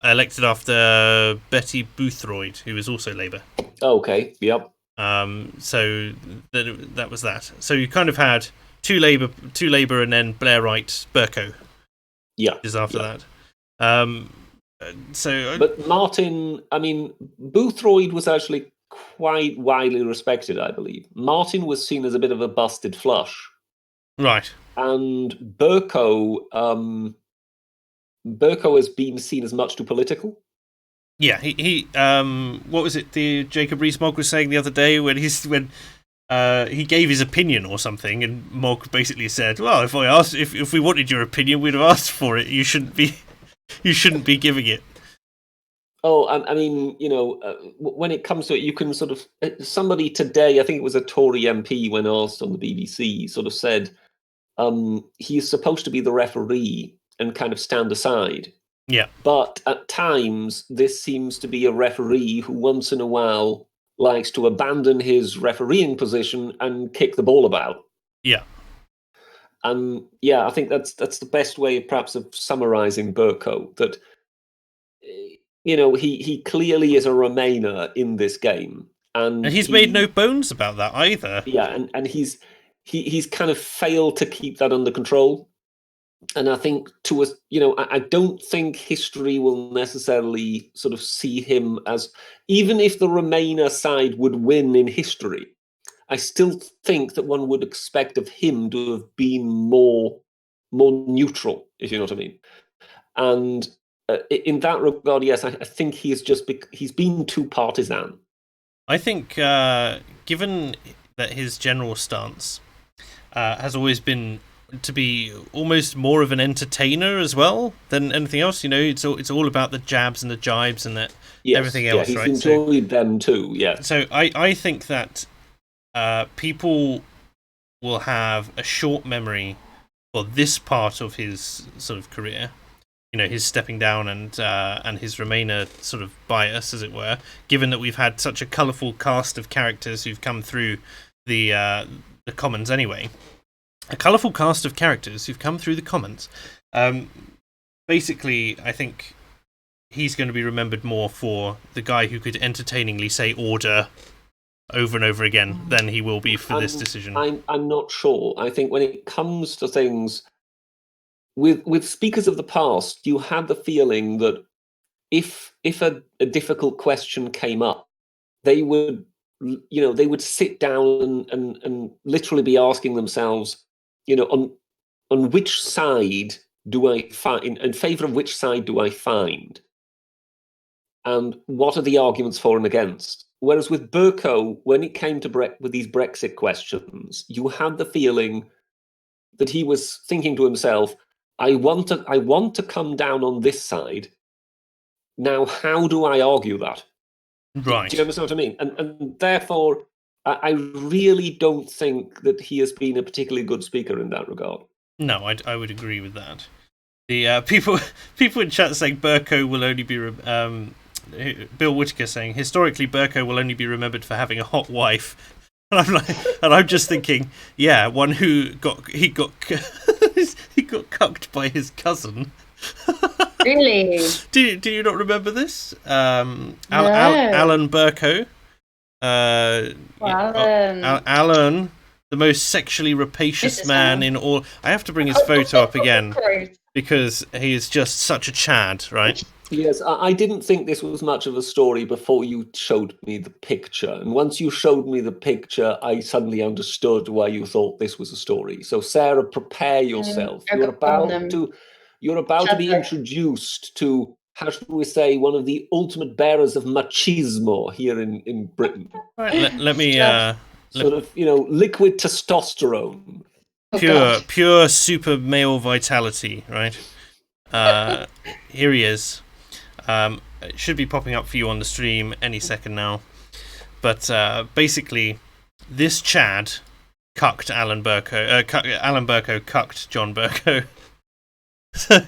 elected after Betty Boothroyd, who was also Labour. Okay, yep. So that was that. So you kind of had two Labour and then Blairite Bercow Yeah. Which is after yeah. that. But Martin, I mean, Boothroyd was actually quite widely respected, I believe. Martin was seen as a bit of a busted flush. Right. And Bercow has been seen as much too political. Yeah, he what was it the Jacob Rees-Mogg was saying the other day when he gave his opinion or something, and Mogg basically said, "Well, if we wanted your opinion, we'd have asked for it. You shouldn't be giving it." Oh, I mean, when it comes to it, you can sort of somebody today, I think it was a Tory MP when asked on the BBC, sort of said he is supposed to be the referee and kind of stand aside. Yeah. But at times, this seems to be a referee who once in a while likes to abandon his refereeing position and kick the ball about. Yeah. And yeah, I think that's the best way, perhaps, of summarising Bercow. That he clearly is a Remainer in this game, and he's made no bones about that either. Yeah, and he's kind of failed to keep that under control. And I think I don't think history will necessarily sort of see him as, even if the Remainer side would win in history, I still think that one would expect of him to have been more neutral, if you know what I mean. And in that regard, yes, I think he's been too partisan. I think, given that his general stance has always been to be almost more of an entertainer as well than anything else, it's all about the jabs and the jibes and everything else, he's right? enjoyed them too, yeah. So I think that people will have a short memory for this part of his sort of career, his stepping down and his Remainer sort of bias, as it were, given that we've had such a colourful cast of characters who've come through the Commons anyway. A colourful cast of characters who've come through the Commons. Basically, I think he's going to be remembered more for the guy who could entertainingly say order over and over again than he will be for this decision. I'm not sure. I think when it comes to things with speakers of the past, you had the feeling that if a difficult question came up, they would sit down and literally be asking themselves, on which side do I find, in favour of which side do I find, and what are the arguments for and against. Whereas with Bercow, when it came to with these Brexit questions, you had the feeling that he was thinking to himself, I want to come down on this side. Now, how do I argue that? Right. Do you understand what I mean? And therefore, I really don't think that he has been a particularly good speaker in that regard. No, I would agree with that. The people in chat saying Bercow will only be Bill Whitaker saying historically Bercow will only be remembered for having a hot wife, and I'm just thinking, yeah, one who got he got cucked by his cousin. Really? Do you not remember this? No. Alan Bercow. Alan, the most sexually rapacious man in all. I have to bring his photo up again because he is just such a Chad, right? Yes, I didn't think this was much of a story before you showed me the picture. And once you showed me the picture, I suddenly understood why you thought this was a story. So, Sarah, prepare yourself. You're about to be introduced to, how should we say, one of the ultimate bearers of machismo here in Britain. Right, let me... sort of, liquid testosterone. Pure super male vitality, right? Here he is. It should be popping up for you on the stream any second now. But basically, this Chad cucked Alan Bercow. Alan Bercow cucked John Bercow. So,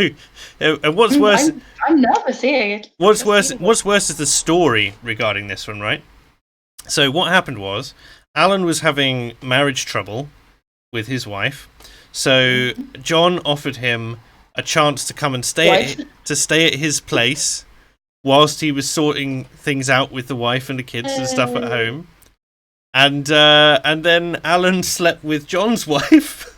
and what's worse? I'm nervous here. What's worse is the story regarding this one, right? So what happened was, Alan was having marriage trouble with his wife. So John offered him a chance to come and stay at his place whilst he was sorting things out with the wife and the kids and stuff at home. And then Alan slept with John's wife.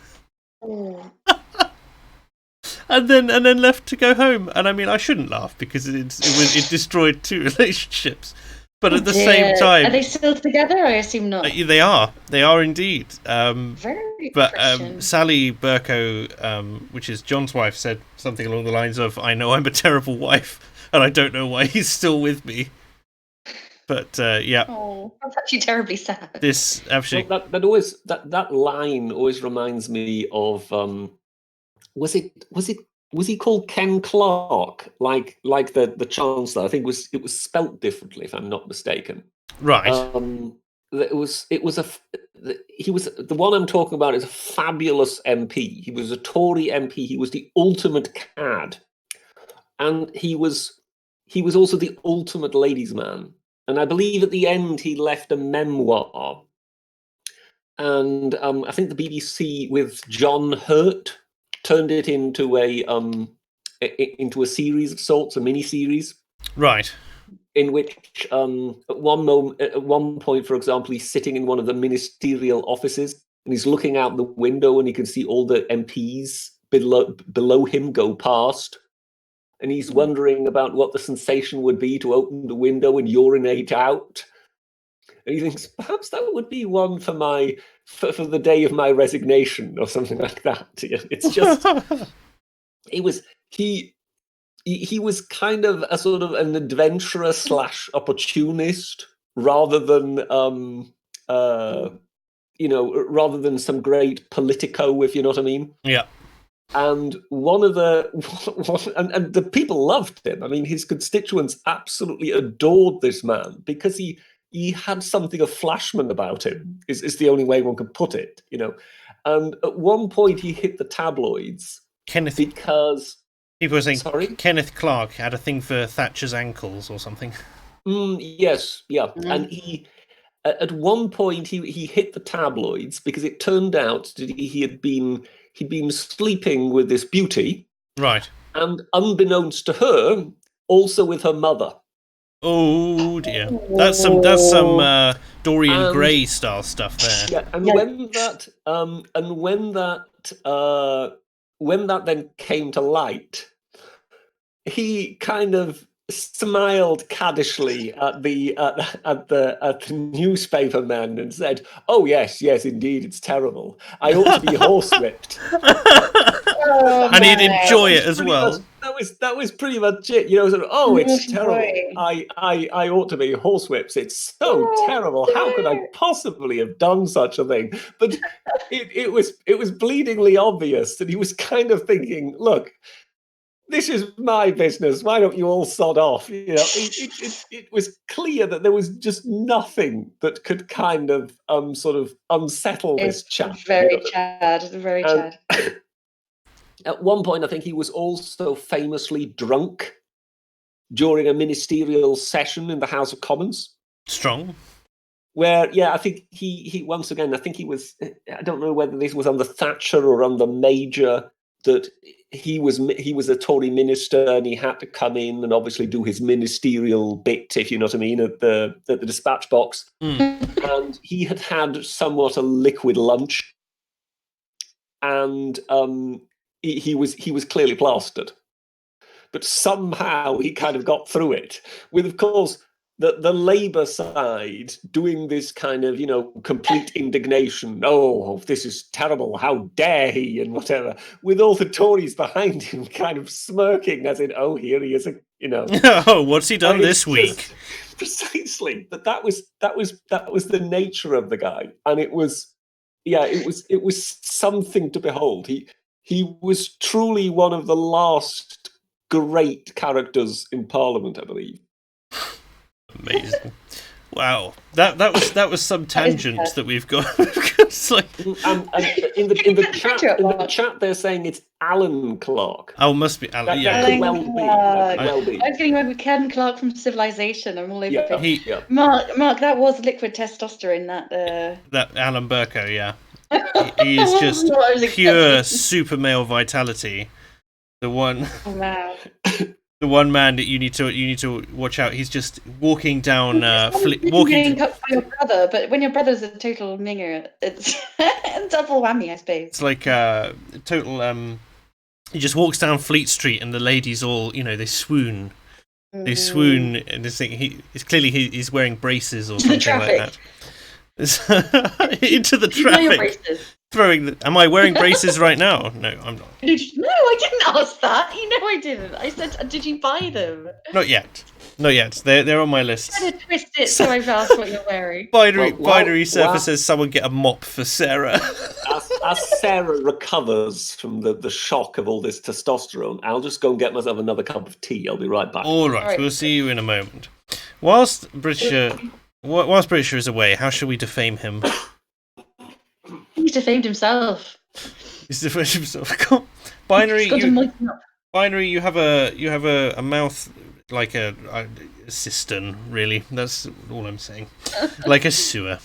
and then left to go home. And I mean, I shouldn't laugh because it destroyed two relationships. But at the same time, are they still together? I assume not. They are indeed. Very But Christian. Sally Bercow, which is John's wife, said something along the lines of, "I know I'm a terrible wife, and I don't know why he's still with me." But yeah, Oh, that's actually terribly sad. this actually Well, that line always reminds me of was he called Ken Clark, like the Chancellor? I think it was spelt differently, if I'm not mistaken. right. He was the one I'm talking about is a fabulous MP. He was a Tory MP. He was the ultimate cad, and he was also the ultimate ladies' man. And I believe at the end he left a memoir. And I think the BBC with John Hurt turned it into a series of sorts, a mini series, Right. in which at one point, for example, he's sitting in one of the ministerial offices and he's looking out the window and he can see all the MPs below him go past. And he's wondering about what the sensation would be to open the window and urinate out. And he thinks, perhaps that would be one for the day of my resignation or something like that. It's just, he was kind of a sort of an adventurer / opportunist rather than rather than some great politico, if you know what I mean. Yeah. And and the people loved him. I mean, his constituents absolutely adored this man because he had something of Flashman about him. Is the only way one could put it, And at one point, he hit the tabloids because people were saying sorry? Kenneth Clark had a thing for Thatcher's ankles or something. Yes, yeah, and he. At one point, he hit the tabloids because it turned out that he'd been sleeping with this beauty, right? And unbeknownst to her, also with her mother. Oh dear, that's some Dorian Gray style stuff there. Yeah, and when that then came to light, he kind of smiled caddishly at the newspaper man and said, "Oh yes, indeed, it's terrible. I ought to be horsewhipped." And he'd enjoy it as well. That was pretty much it. Sort of, oh, it's terrible. I ought to be horsewhipped. It's so terrible. How could I possibly have done such a thing? But it was bleedingly obvious that he was kind of thinking, look, this is my business. Why don't you all sod off? It was clear that there was just nothing that could kind of sort of unsettle this chap. Very Chad. At one point, I think he was also famously drunk during a ministerial session in the House of Commons. Strong. Where, yeah, I think he once again, I think he was, I don't know whether this was under Thatcher or under Major, that he was a Tory minister and he had to come in and obviously do his ministerial bit, if you know what I mean, at the dispatch box. And he had somewhat a liquid lunch. And he was clearly plastered. But somehow he kind of got through it with, of course, the Labour side doing this kind of, complete indignation. Oh, this is terrible. How dare he and whatever. With all the Tories behind him kind of smirking as in, oh, here he is, Oh, what's he done this week? Precisely. But that was the nature of the guy. And it was something to behold. He was truly one of the last great characters in Parliament, I believe. Amazing! Wow, that was some tangent that we've got. It's like, and in the chat, they're saying it's Alan Clark. Oh, must be Alan. That could well be. I was getting away with Ken Clark from Civilization. I'm all over it. Mark, that was liquid testosterone. That Alan Bercow, yeah. He is just pure super male vitality. The one. Oh, wow. The one man that you need to watch out. He's just walking down, walking up by your brother. But when your brother's a total minger, it's a double whammy, I suppose. It's like total He just walks down Fleet Street, and the ladies all, they swoon. They swoon, and this thing. It's clearly he's wearing braces or something like that. Into the traffic. Am I wearing braces right now? No, I'm not. No, I didn't ask that. I didn't. I said, did you buy them? Not yet. They're on my list. I'm gonna twist it so I've asked what you're wearing. Binary Surfer says someone get a mop for Sarah. As Sarah recovers from the shock of all this testosterone, I'll just go and get myself another cup of tea. I'll be right back. All right. We'll see you in a moment. Whilst Britisher is away, how shall we defame him? He's defamed himself. He's defamed himself. Binary, you have a mouth like a cistern, really. That's all I'm saying. Like a sewer.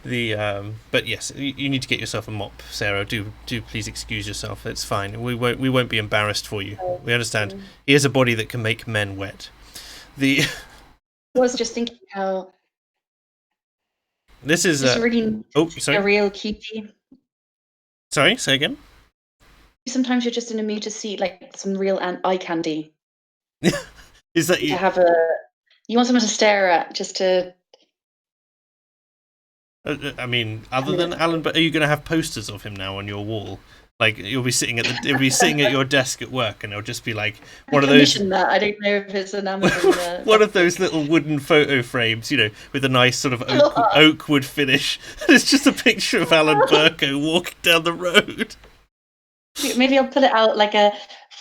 But yes, you need to get yourself a mop, Sarah. Do please excuse yourself. It's fine. We won't be embarrassed for you. We understand. He has a body that can make men wet. I was just thinking how this is really sorry. A real cutie. Sorry, say again. Sometimes you're just in a mood to see like some real eye candy. Is that you? You want someone to stare at, just to. I mean, other than Alan, but are you going to have posters of him now on your wall? Like you'll be sitting at your desk at work, and it'll just be like one of those. That. I don't know if it's an Amazon. One of those little wooden photo frames, with a nice sort of oak wood finish. It's just a picture of Alan Bercow walking down the road. Maybe I'll put it out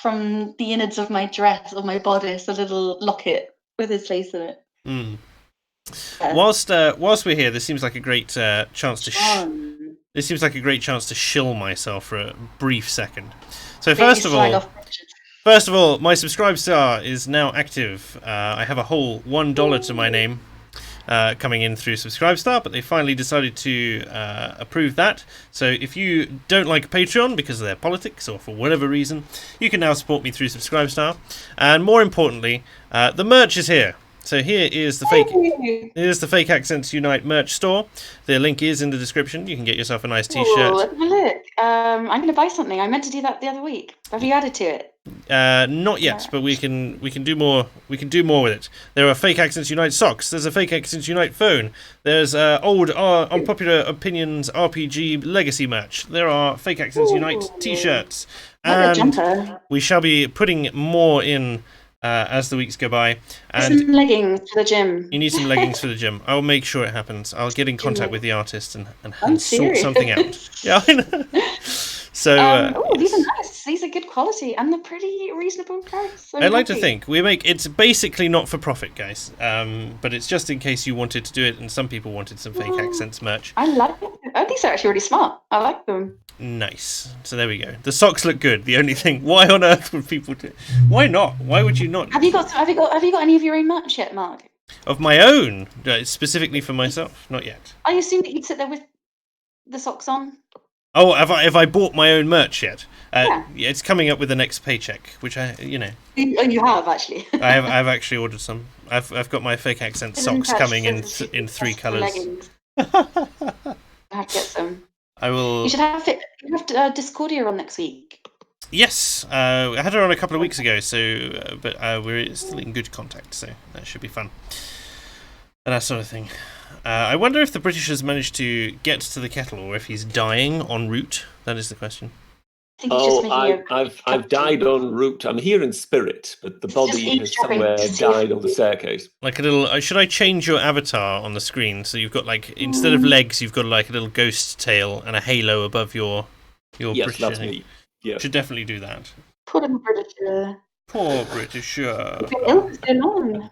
from the innards of my dress or my bodice, a little locket with his face in it. Mm. Yeah. Whilst we're here, this seems like a great chance to. This seems like a great chance to shill myself for a brief second. So first of all, my Subscribe Star is now active. I have a whole $1 to my name coming in through Subscribe Star, but they finally decided to approve that. So if you don't like Patreon because of their politics or for whatever reason, you can now support me through Subscribe Star. And more importantly, the merch is here. So here's the Fake Accents Unite merch store. The link is in the description. You can get yourself a nice t-shirt. Oh, let's have a look. I'm going to buy something. I meant to do that the other week. Have you added to it? Not yet, but we can do more. We can do more with it. There are Fake Accents Unite socks. There's a Fake Accents Unite phone. There's old Unpopular Opinions RPG Legacy merch. There are Fake Accents Unite t-shirts, and we shall be putting more in. As the weeks go by. And some leggings for the gym. You need some leggings for the gym. I'll make sure it happens. I'll get in contact with the artist and sort something out. Yeah, I know. So, these are nice. These are good quality and they're pretty reasonable price. I'd like to think it's basically not for profit, guys. But it's just in case you wanted to do it, and some people wanted some Fake Accents merch. I like it. Oh, these are actually really smart. I like them. Nice. So there we go. The socks look good. The only thing, why on earth would people do? Why not? Why would you not? Have you got any of your own merch yet, Mark? Of my own, specifically for myself, not yet. I assume that you'd sit there with the socks on. Oh, have I bought my own merch yet? Yeah, it's coming up with the next paycheck, which Oh, you have actually. I've actually ordered some. I've got my Fake Accent socks coming in 3 colours. I have to get some. I will. You should have it. You have to Discordia on next week. Yes, I had her on a couple of weeks ago, but we're still in good contact, so that should be fun. And that sort of thing. I wonder if the British has managed to get to the kettle, or if he's dying en route. That is the question. I've died en route. I'm here in spirit, but the body has somewhere died on the staircase. Like a little. Should I change your avatar on the screen so you've got instead of legs, you've got a little ghost tail and a halo above your yes, British. That's me. Yeah, should definitely do that. Poor Britisher. Poor Britisher. You've been ill for so long.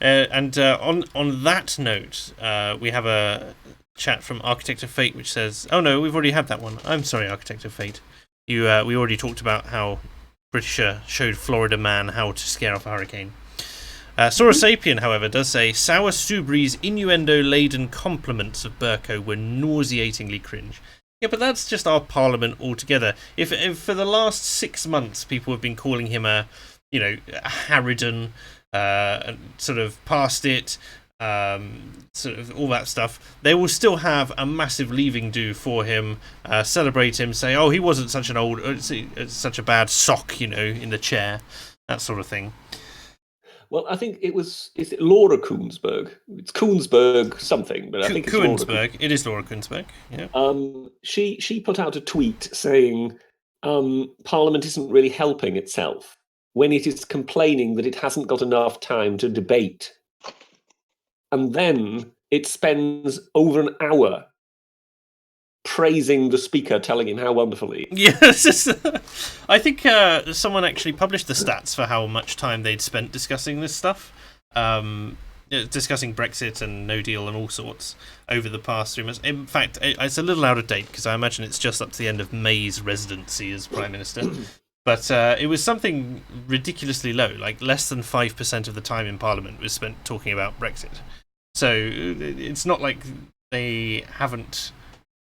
And on that note, we have a chat from Architect of Fate, which says, "Oh no, we've already had that one. I'm sorry, Architect of Fate. We already talked about how Britisher showed Florida man how to scare off a hurricane." Sora Sapien, however, does say Sour Subri's innuendo-laden compliments of Bercow were nauseatingly cringe. Yeah, but that's just our parliament altogether. If for the last 6 months people have been calling him a Harridan, sort of past it, sort of all that stuff, they will still have a massive leaving do for him, celebrate him, say, oh, he wasn't such an such a bad sock, in the chair, that sort of thing. Well, I think is it Laura Koonsberg? It's Koonsberg something, but I think it's Koonsberg. It is Laura Koonsberg. Yeah. She put out a tweet saying Parliament isn't really helping itself when it is complaining that it hasn't got enough time to debate, and then it spends over an hour praising the speaker, telling him how wonderful he is. Yes, I think someone actually published the stats for how much time they'd spent discussing this stuff, discussing Brexit and no deal and all sorts over the past 3 months. In fact, it's a little out of date because I imagine it's just up to the end of May's residency as Prime Minister. But it was something ridiculously low, like less than 5% of the time in Parliament was spent talking about Brexit. So it's not like they haven't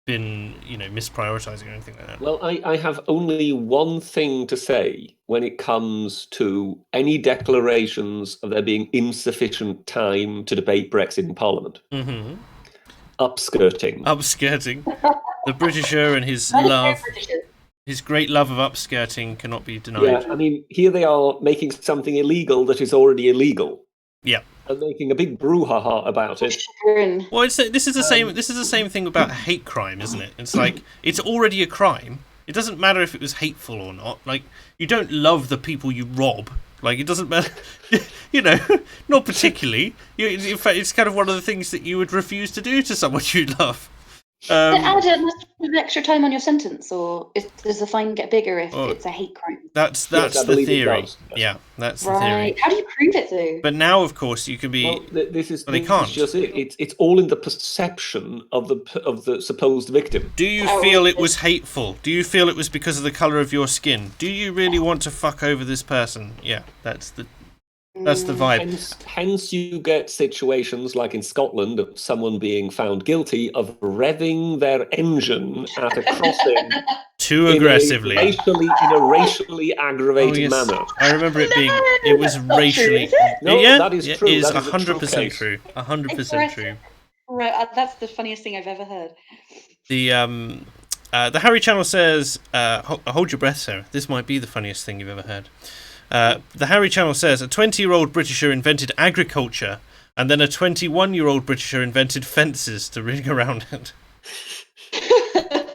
been, misprioritizing or anything like that. Well, I have only one thing to say when it comes to any declarations of there being insufficient time to debate Brexit in Parliament. Mm-hmm. Upskirting. The Britisher and his love, his great love of upskirting cannot be denied. Yeah, I mean, here they are making something illegal that is already illegal. Yeah. And making a big brouhaha about it. Well, this is the same. This is the same thing about hate crime, isn't it? It's like it's already a crime. It doesn't matter if it was hateful or not. Like, you don't love the people you rob. Like, it doesn't matter. Not particularly. In fact, it's kind of one of the things that you would refuse to do to someone you love. Add an extra time on your sentence, or does the fine get bigger if it's a hate crime? That's the theory. Yeah, that's the theory. How do you prove it, though? But now, of course, you can be. Well, this is just it. It's all in the perception of the supposed victim. Do you feel it was hateful? Do you feel it was because of the colour of your skin? Do you really want to fuck over this person? Yeah, that's the vibe. Hence, you get situations like in Scotland of someone being found guilty of revving their engine at a crossing too aggressively, in a racially aggravated manner. I remember it was racially. No, yeah, that is true. It is that 100% true. 100% true. Right, that's the funniest thing I've ever heard. The Harry Channel says, "Hold your breath, Sarah. This might be the funniest thing you've ever heard." The Harry Channel says a 20-year-old Britisher invented agriculture, and then a 21-year-old Britisher invented fences to ring around it.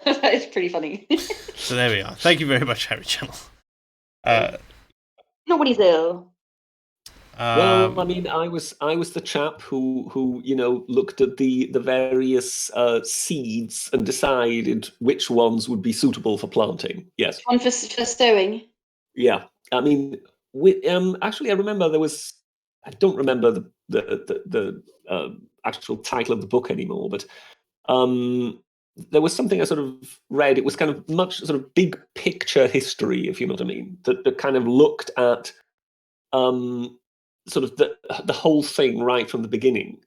That is pretty funny. So there we are. Thank you very much, Harry Channel. Nobody's ill. Well, I mean, I was the chap who looked at the various seeds and decided which ones would be suitable for planting. Yes. One for sowing. Yeah. I mean, actually, I remember there was. I don't remember the actual title of the book anymore, but there was something I sort of read. It was kind of much sort of big picture history, if you know what I mean. That kind of looked at sort of the whole thing right from the beginning,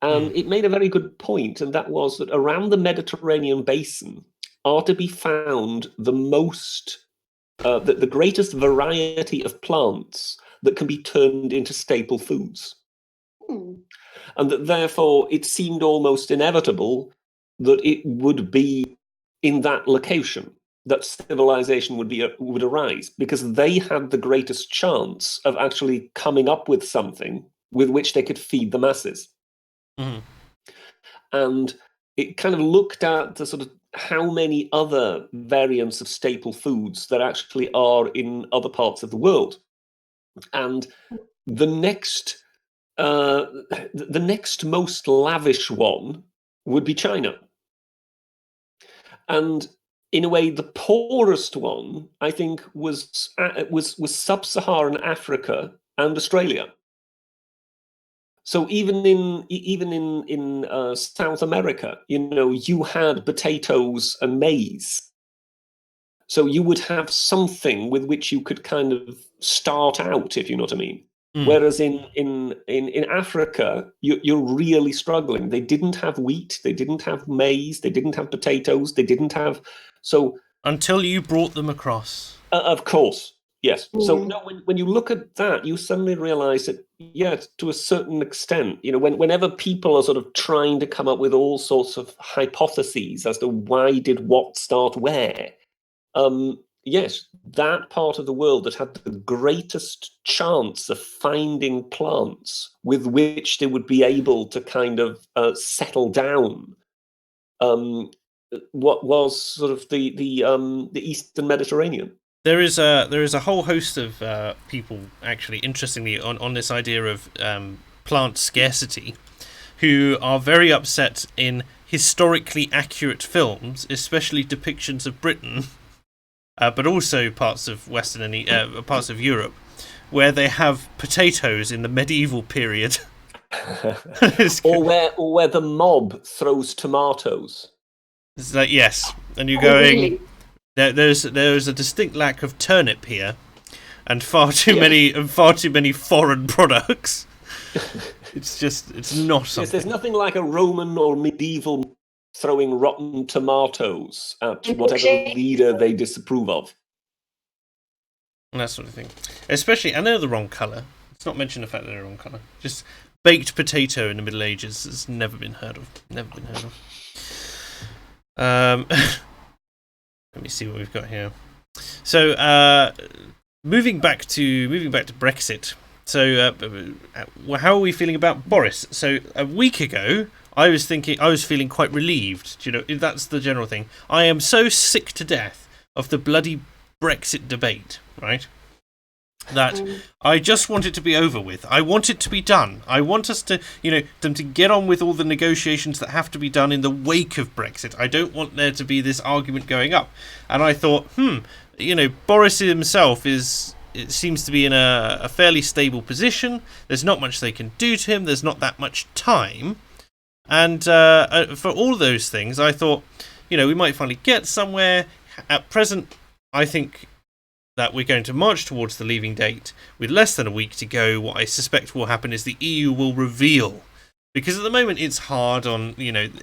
and it made a very good point, and that was that around the Mediterranean basin are to be found the most. The greatest variety of plants that can be turned into staple foods. And that therefore it seemed almost inevitable that it would be in that location that civilization would arise, because they had the greatest chance of actually coming up with something with which they could feed the masses. Mm-hmm. And it kind of looked at the sort of how many other variants of staple foods there actually are in other parts of the world. And the next most lavish one would be China. And in a way, the poorest one, I think, was sub-Saharan Africa and Australia. So even in South America, you had potatoes and maize. So you would have something with which you could kind of start out, if you know what I mean. Whereas in Africa, you're really struggling. They didn't have wheat, they didn't have maize, they didn't have potatoes, they didn't have until you brought them across. Of course, Yes. So no, when you look at that, you suddenly realise that, yes, to a certain extent, whenever people are sort of trying to come up with all sorts of hypotheses as to why did what start where, yes, that part of the world that had the greatest chance of finding plants with which they would be able to kind of settle down, what was sort of the Eastern Mediterranean. There is a whole host of people, actually, interestingly, on this idea of plant scarcity, who are very upset in historically accurate films, especially depictions of Britain, but also parts of Western and parts of Europe, where they have potatoes in the medieval period, or where the mob throws tomatoes. It's like, yes, and you're going. There's a distinct lack of turnip here, and far too many foreign products. It's not something. Yes, there's nothing like a Roman or medieval throwing rotten tomatoes at whatever leader they disapprove of. And that sort of thing. Especially, and they're the wrong colour. Let's not mention the fact that they're the wrong colour. Just baked potato in the Middle Ages has never been heard of. Never been heard of. Let me see what we've got here. So, moving back to Brexit. So, how are we feeling about Boris? So, a week ago, I was feeling quite relieved. Do you know, that's the general thing. I am so sick to death of the bloody Brexit debate, right? That I just want it to be over with. I want it to be done. I want us to, them to get on with all the negotiations that have to be done in the wake of Brexit. I don't want there to be this argument going up. And I thought, Boris himself it seems to be in a fairly stable position. There's not much they can do to him. There's not that much time. And for all those things, I thought, we might finally get somewhere. At present, I think that we're going to march towards the leaving date with less than a week to go. What I suspect will happen is the EU will reveal, because at the moment it's hard on,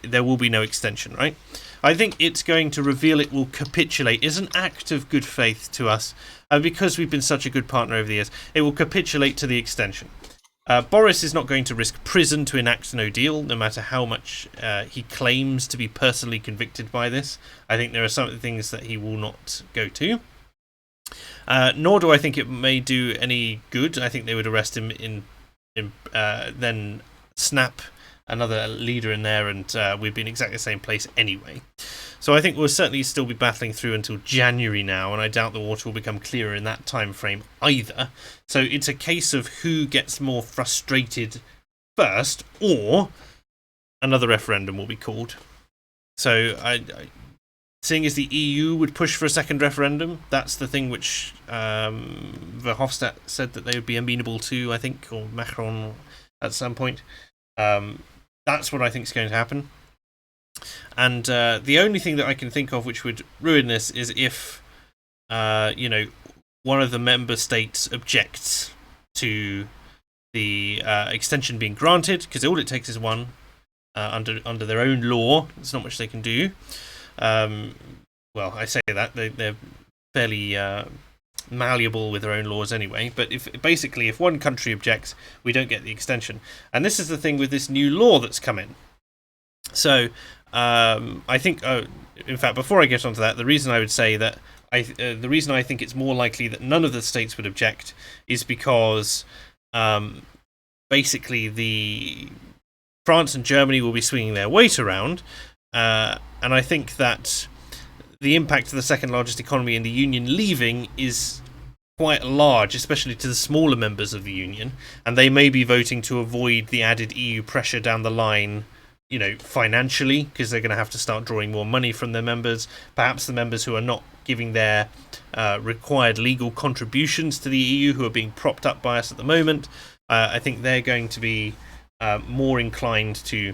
there will be no extension, right? I think it's going to reveal, it will capitulate. It's an act of good faith to us, and because we've been such a good partner over the years, it will capitulate to the extension. Boris is not going to risk prison to enact no deal, no matter how much he claims to be personally convicted by this. I think there are some things that he will not go to. Nor do I think it may do any good. I think they would arrest him then snap another leader in there, and we'd be in exactly the same place anyway. So I think we'll certainly still be battling through until January now, and I doubt the water will become clearer in that time frame either. So it's a case of who gets more frustrated first, or another referendum will be called. So seeing as the EU would push for a second referendum, that's the thing which Verhofstadt said that they would be amenable to, I think, or Macron at some point. That's what I think is going to happen. And the only thing that I can think of which would ruin this is if, one of the member states objects to the extension being granted, because all it takes is one under their own law. There's not much they can do. Well, I say that they're fairly malleable with their own laws anyway, but if one country objects, we don't get the extension. And this is the thing with this new law that's come in. So I think, in fact, before I get onto that, the reason I would say that the reason I think it's more likely that none of the states would object is because basically the France and Germany will be swinging their weight around. And I think that the impact of the second largest economy in the Union leaving is quite large, especially to the smaller members of the Union, and they may be voting to avoid the added EU pressure down the line, financially, because they're going to have to start drawing more money from their members. Perhaps the members who are not giving their required legal contributions to the EU, who are being propped up by us at the moment, I think they're going to be more inclined to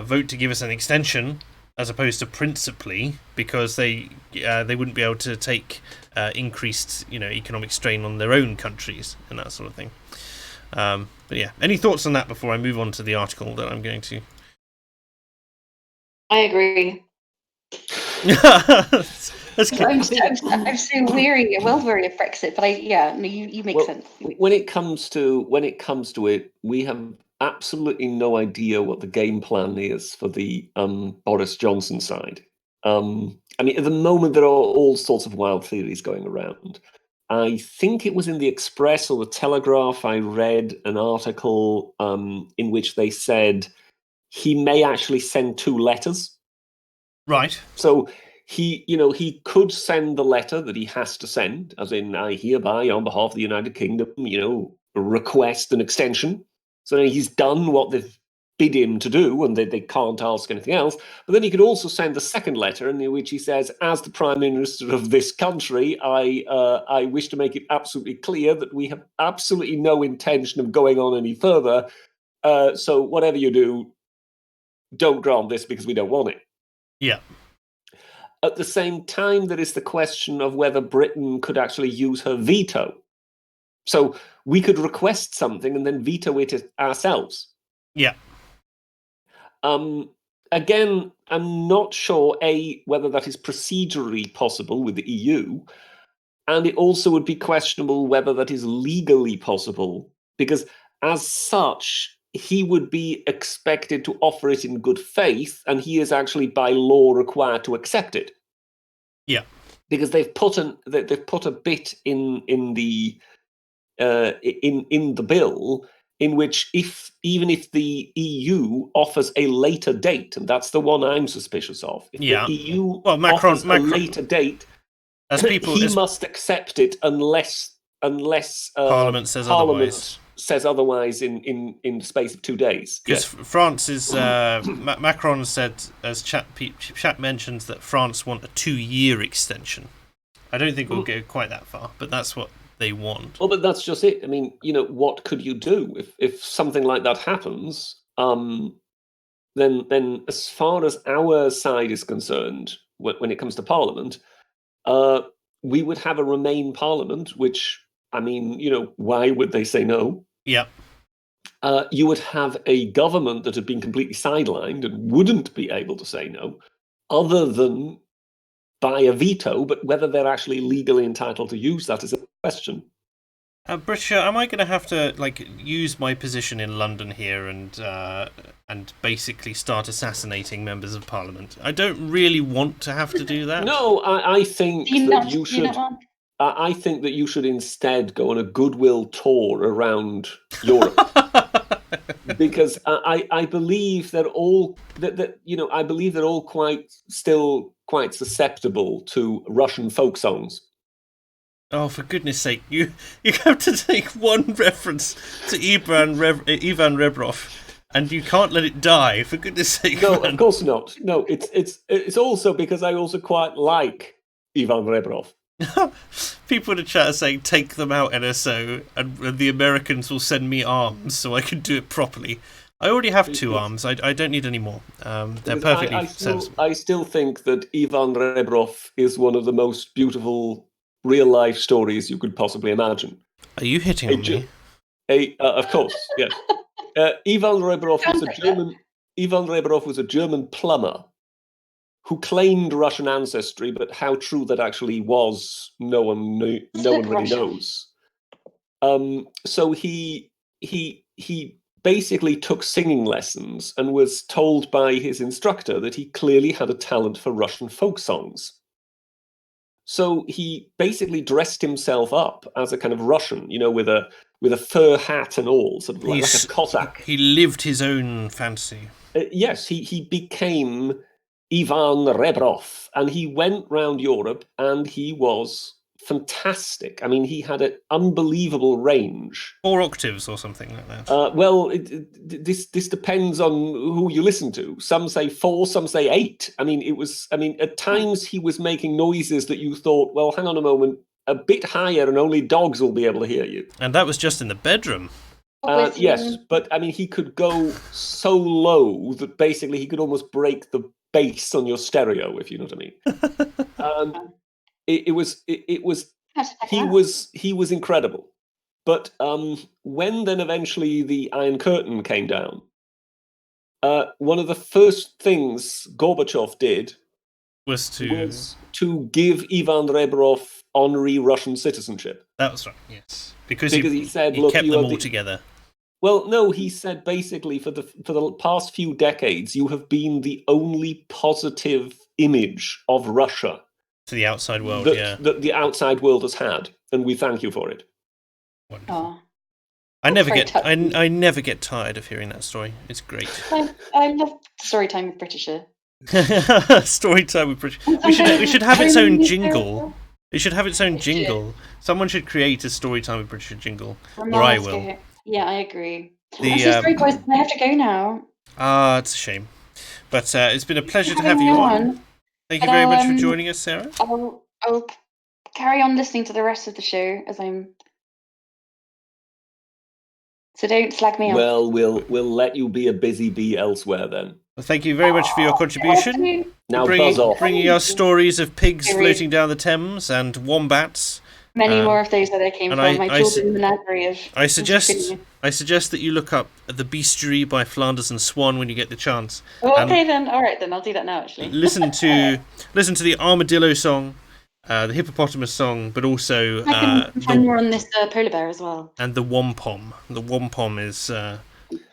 vote to give us an extension as opposed to principally, because they wouldn't be able to take increased economic strain on their own countries and that sort of thing. But yeah, any thoughts on that before I move on to the article that I'm going to? I agree. That's good. I'm so weary, well weary of Brexit, but you make sense. When it comes to it, we have absolutely no idea what the game plan is for the Boris Johnson side. I mean, at the moment, there are all sorts of wild theories going around. I think it was in the Express or the Telegraph, I read an article in which they said he may actually send 2 letters. Right. So he could send the letter that he has to send, as in, I hereby, on behalf of the United Kingdom, request an extension. So he's done what they've bid him to do, and they can't ask anything else. But then he could also send the second letter, in which he says, as the Prime Minister of this country, I wish to make it absolutely clear that we have absolutely no intention of going on any further. So whatever you do, don't grant this because we don't want it. Yeah. At the same time, there is the question of whether Britain could actually use her veto. So we could request something and then veto it ourselves. Yeah. Again, I'm not sure, whether that is procedurally possible with the EU, and it also would be questionable whether that is legally possible, because as such, he would be expected to offer it in good faith, and he is actually by law required to accept it. Yeah, because they've put a bit in the bill in which even if the EU offers a later date, and that's the one I'm suspicious of, if the EU offers a later date, he must accept it unless Parliament says otherwise. Says otherwise in the space of 2 days. Because France is Macron said, as chat mentions, that France want a 2-year extension. I don't think we'll go quite that far, but that's what they want. Well, but that's just it. I mean, what could you do if something like that happens? Then as far as our side is concerned, when it comes to Parliament, we would have a Remain Parliament, which, I mean, why would they say no? Yeah. You would have a government that had been completely sidelined and wouldn't be able to say no, other than by a veto, but whether they're actually legally entitled to use that is a question. Brisha, am I going to have to use my position in London here and basically start assassinating members of Parliament? I don't really want to have to do that. No, I think that you should. I think that you should instead go on a goodwill tour around Europe, because I believe they're all I believe they're all still quite susceptible to Russian folk songs. Oh, for goodness sake! You have to take one reference to Ivan Rebrov, and you can't let it die. For goodness sake! No, man. Of course not. No, it's also because I also quite like Ivan Rebrov. People in the chat are saying, take them out, NSO, and the Americans will send me arms so I can do it properly. I already have 2 arms. I don't need any more. They're perfectly sensible. I still think that Ivan Rebrov is one of the most beautiful real-life stories you could possibly imagine. Are you hitting on me? Of course, yes. Ivan Rebrov was a German plumber who claimed Russian ancestry, but how true that actually was, no one really knows. So he basically took singing lessons and was told by his instructor that he clearly had a talent for Russian folk songs. So he basically dressed himself up as a kind of Russian, with a fur hat and all, sort of like a Cossack. He lived his own fantasy. Yes, he became Ivan Rebrov, and he went round Europe, and he was fantastic. I mean, he had an unbelievable range. 4 octaves or something like that. Well, this depends on who you listen to. Some say 4, some say 8. I mean, at times he was making noises that you thought, well, hang on a moment, a bit higher and only dogs will be able to hear you. And that was just in the bedroom. Yes, but I mean, he could go so low that basically he could almost break the bass on your stereo, if you know what I mean. He was incredible. But when then eventually the Iron Curtain came down, one of the first things Gorbachev did was to give Ivan Rebrov honorary Russian citizenship. That was right. Yes, because he said, he "Look, kept you them are all together." Well, no, he said basically for the past few decades, you have been the only positive image of Russia to the outside world, that the outside world has had, and we thank you for it. Wonderful. Oh, I never get tired of hearing that story. It's great. I love story time with Britisher. Story time with British. We should have its own jingle. It should have its own jingle. Someone should create a story time with Britisher jingle, or I will. Yeah, I agree. Sorry, boys, I have to go now. It's a shame, but it's been a pleasure to have you on. Thank you very much for joining us, Sarah. I'll carry on listening to the rest of the show as I'm. So don't slag me off. Well, we'll let you be a busy bee elsewhere then. Well, thank you very much for your contribution. Now buzz off. Bringing us stories of pigs floating down the Thames and wombats. Many more of those that I came from. My children menagerie of. I suggest that you look up The Beastery by Flanders and Swan when you get the chance. Okay then. All right then. I'll do that now. Actually. Listen to the armadillo song, the hippopotamus song, but also I can find more on this polar bear as well. And the wampum. The wampum is.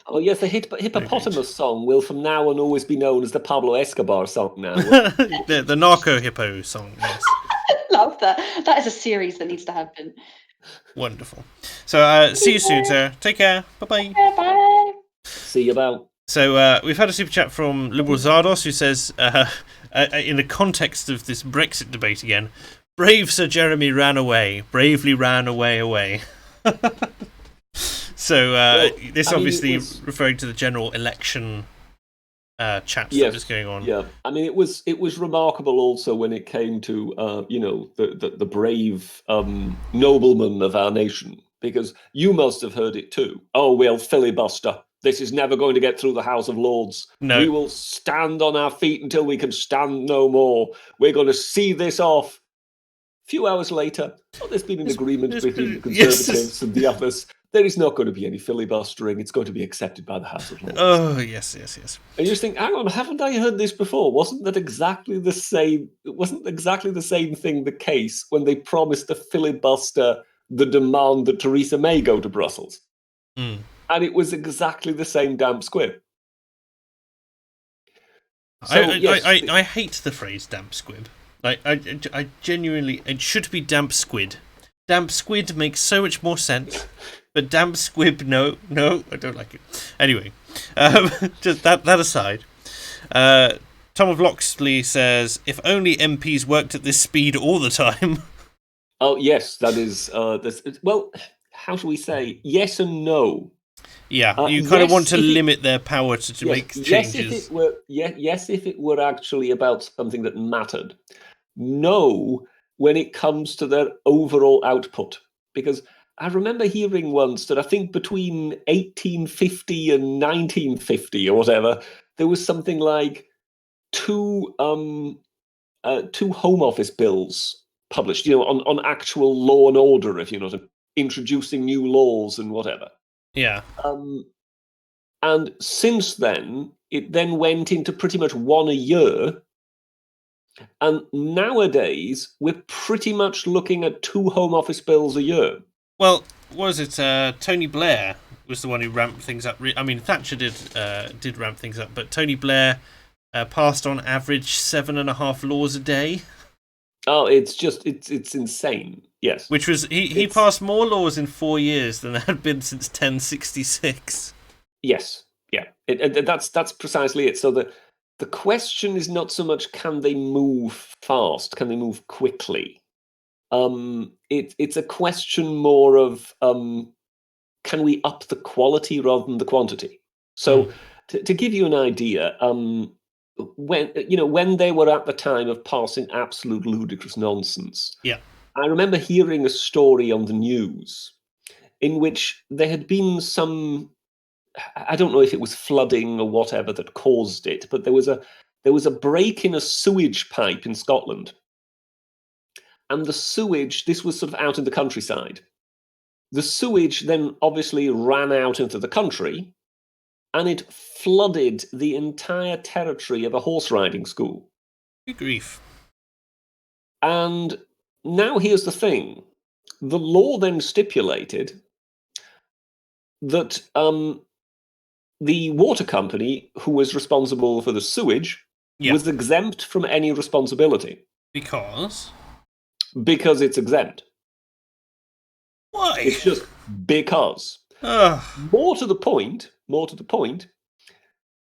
Oh yes, the hippopotamus song will from now on always be known as the Pablo Escobar song now. the narco hippo song. Yes. Love that. That is a series that needs to happen. Wonderful. So see you soon, Sarah. Take care. Bye-bye. Bye. See you about. So we've had a super chat from Liberal Zardos who says, in the context of this Brexit debate again, brave Sir Jeremy ran away. Bravely ran away. So this obviously referring to the general election chat that was going on. Yeah, I mean it was remarkable also when it came to the brave noblemen of our nation, because you must have heard it too. Oh, we'll filibuster. This is never going to get through the House of Lords. No. We will stand on our feet until we can stand no more. We're going to see this off. A few hours later, there's been an agreement between the Conservatives and the others. There is not going to be any filibustering. It's going to be accepted by the House of Lords. Oh, yes. And you just think, hang on, haven't I heard this before? Wasn't exactly the same thing the case when they promised to filibuster the demand that Theresa May go to Brussels? Mm. And it was exactly the same damp squib. So, I hate the phrase damp squib. I genuinely, it should be damp squid. Damp squid makes so much more sense. But damp squib, no, I don't like it. Anyway, just that aside. Tom of Loxley says, if only MPs worked at this speed all the time. Oh, yes, that is... well, how shall we say? Yes and no. Yeah, you kind of want to limit their power to make changes. Yes, if it were actually about something that mattered. No, when it comes to their overall output. Because I remember hearing once that I think between 1850 and 1950 or whatever, there was something like two Home Office bills published, on actual law and order, if you know what I mean, introducing new laws and whatever. Yeah. And since then, it then went into pretty much one a year. And nowadays, we're pretty much looking at 2 Home Office bills a year. Well, what was it? Tony Blair was the one who ramped things up. I mean, Thatcher did ramp things up, but Tony Blair passed on average 7.5 laws a day. Oh, it's insane. Yes, which was he passed more laws in 4 years than there had been since 1066. Yes, yeah, that's precisely it. So the question is not so much can they move fast, can they move quickly. It's a question more of can we up the quality rather than the quantity. So to give you an idea, when they were at the time of passing absolute ludicrous nonsense, yeah, I remember hearing a story on the news in which there had been some, I don't know if it was flooding or whatever that caused it, but there was a break in a sewage pipe in Scotland. And the sewage, this was sort of out in the countryside. The sewage then obviously ran out into the country, and it flooded the entire territory of a horse riding school. Good grief. And now here's the thing. The law then stipulated that the water company, who was responsible for the sewage, was exempt from any responsibility. Because it's exempt. Why? It's just because. More to the point,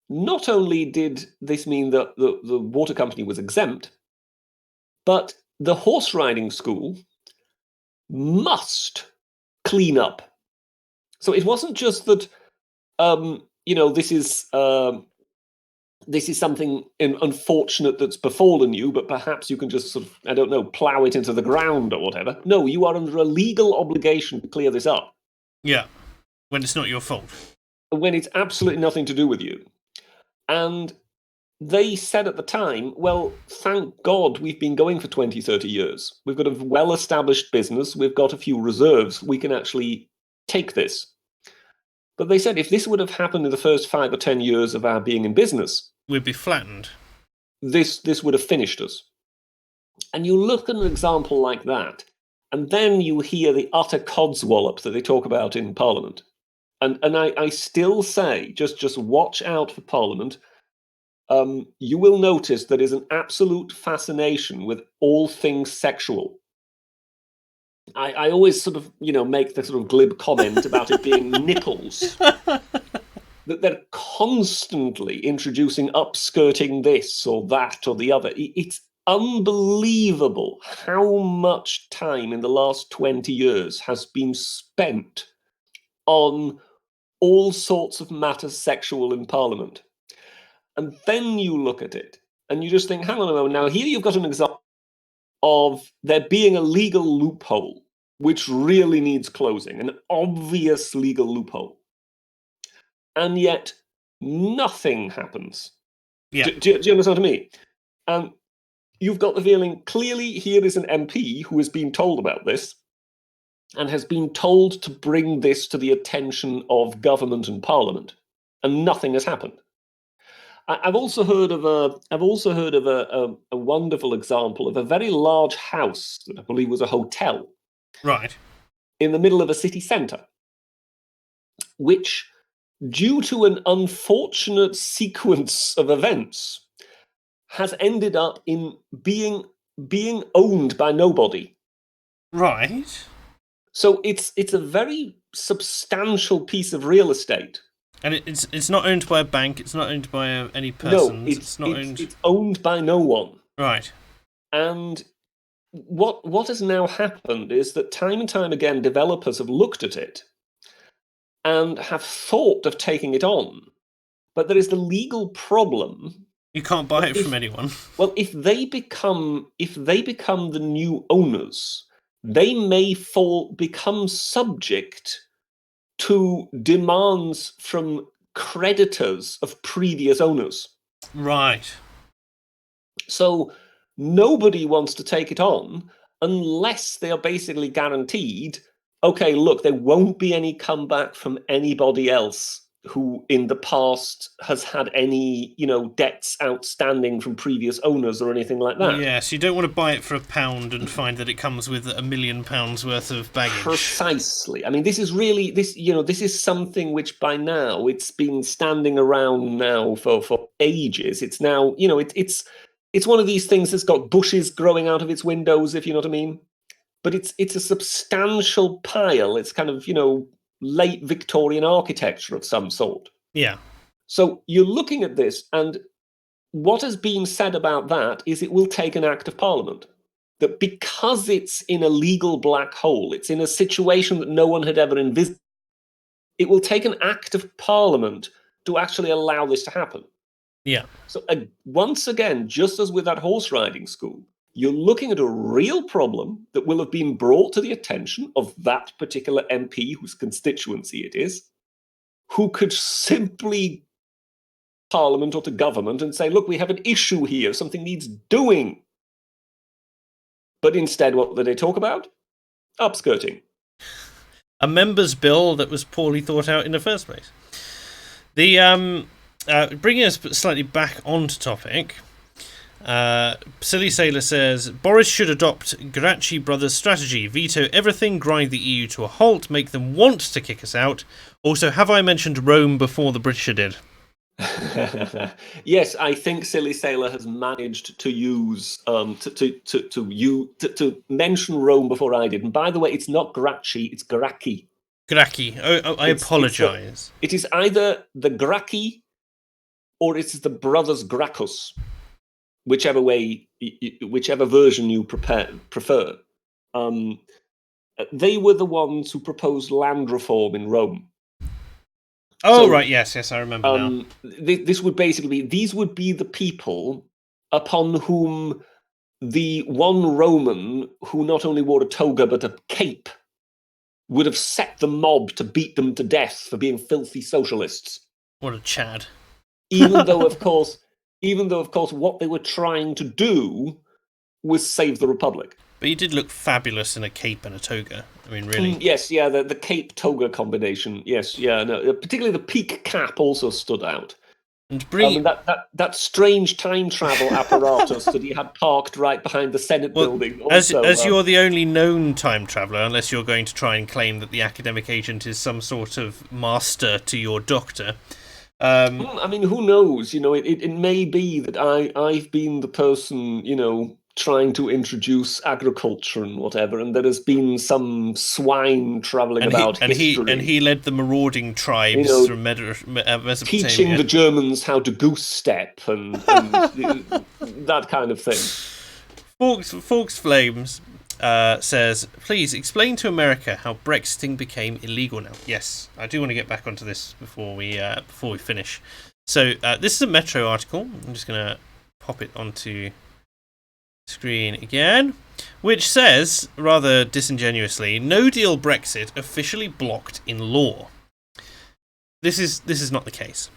not only did this mean that the water company was exempt, but the horse riding school must clean up. So it wasn't just that, this is something unfortunate that's befallen you, but perhaps you can just sort of, I don't know, plow it into the ground or whatever. No, you are under a legal obligation to clear this up. Yeah, when it's not your fault. When it's absolutely nothing to do with you. And they said at the time, well, thank God we've been going for 20, 30 years. We've got a well-established business. We've got a few reserves. We can actually take this. But they said if this would have happened in the first 5 or 10 years of our being in business, we'd be flattened. This would have finished us. And you look at an example like that, and then you hear the utter codswallop that they talk about in Parliament. And I still say, just watch out for Parliament. You will notice there is an absolute fascination with all things sexual. I always sort of, make the sort of glib comment about it being nipples. That they're constantly introducing upskirting this or that or the other. It's unbelievable how much time in the last 20 years has been spent on all sorts of matters sexual in Parliament. And then you look at it and you just think, hang on a moment, now here you've got an example of there being a legal loophole which really needs closing, an obvious legal loophole. And yet nothing happens. Yeah. Do you understand what I mean? And you've got the feeling, clearly here is an MP who has been told about this and has been told to bring this to the attention of government and Parliament, and nothing has happened. I've also heard of a wonderful example of a very large house that I believe was a hotel, right, in the middle of a city centre, which, due to an unfortunate sequence of events, has ended up in being owned by nobody. Right. So it's a very substantial piece of real estate. And it's not owned by a bank. It's not owned by any person. No, it's owned by no one. Right. And what has now happened is that time and time again, developers have looked at it and have thought of taking it on, but there is the legal problem. You can't buy it from anyone. Well, if they become the new owners, they may become subject to demands from creditors of previous owners. Right. So nobody wants to take it on unless they are basically guaranteed, okay, look, there won't be any comeback from anybody else who in the past has had any, debts outstanding from previous owners or anything like that. Yes, you don't want to buy it for £1 and find that it comes with £1 million worth of baggage. Precisely. I mean, this is something which by now it's been standing around now for ages. It's now, it's one of these things that's got bushes growing out of its windows, if you know what I mean. But it's a substantial pile. It's kind of, late Victorian architecture of some sort. Yeah. So you're looking at this, and what has been said about that is it will take an Act of Parliament. That because it's in a legal black hole, it's in a situation that no one had ever envisaged, it will take an Act of Parliament to actually allow this to happen. Yeah. So once again, just as with that horse riding school, you're looking at a real problem that will have been brought to the attention of that particular MP whose constituency it is, who could simply Parliament or to government and say, look, we have an issue here, something needs doing. But instead, what do they talk about? Upskirting. A member's bill that was poorly thought out in the first place. The bringing us slightly back onto topic, Silly Sailor says, Boris should adopt Gracchi Brothers' strategy. Veto everything, grind the EU to a halt, make them want to kick us out. Also, have I mentioned Rome before the British did? Yes, I think Silly Sailor has managed to use to mention Rome before I did. And by the way, it's not Gracchi, it's Gracchi. Gracchi. I apologise. It is either the Gracchi or it's the brothers Gracchus, whichever version you prefer. They were the ones who proposed land reform in Rome. Oh, so, right, yes, I remember now. This would basically be, these would be the people upon whom the one Roman who not only wore a toga but a cape would have set the mob to beat them to death for being filthy socialists. What a Chad. Even though, of course, what they were trying to do was save the Republic. But he did look fabulous in a cape and a toga. I mean, really. Yes, yeah, the cape-toga combination. Yes, yeah, no, particularly the peak cap also stood out. And that strange time travel apparatus that he had parked right behind the Senate building. Also, as you're the only known time traveller, unless you're going to try and claim that the academic agent is some sort of master to your doctor. I mean, who knows? You know, it may be that I've been the person, you know, trying to introduce agriculture and whatever, and there has been some swine travelling about history. And he led the marauding tribes from Mesopotamia. Teaching the Germans how to goose step and that kind of thing. Forks Flames says, please explain to America how Brexiting became illegal now. Yes, I do want to get back onto this before we finish. So this is a Metro article. I'm just going to pop it onto screen again, which says, rather disingenuously, no deal Brexit officially blocked in law. This is not the case.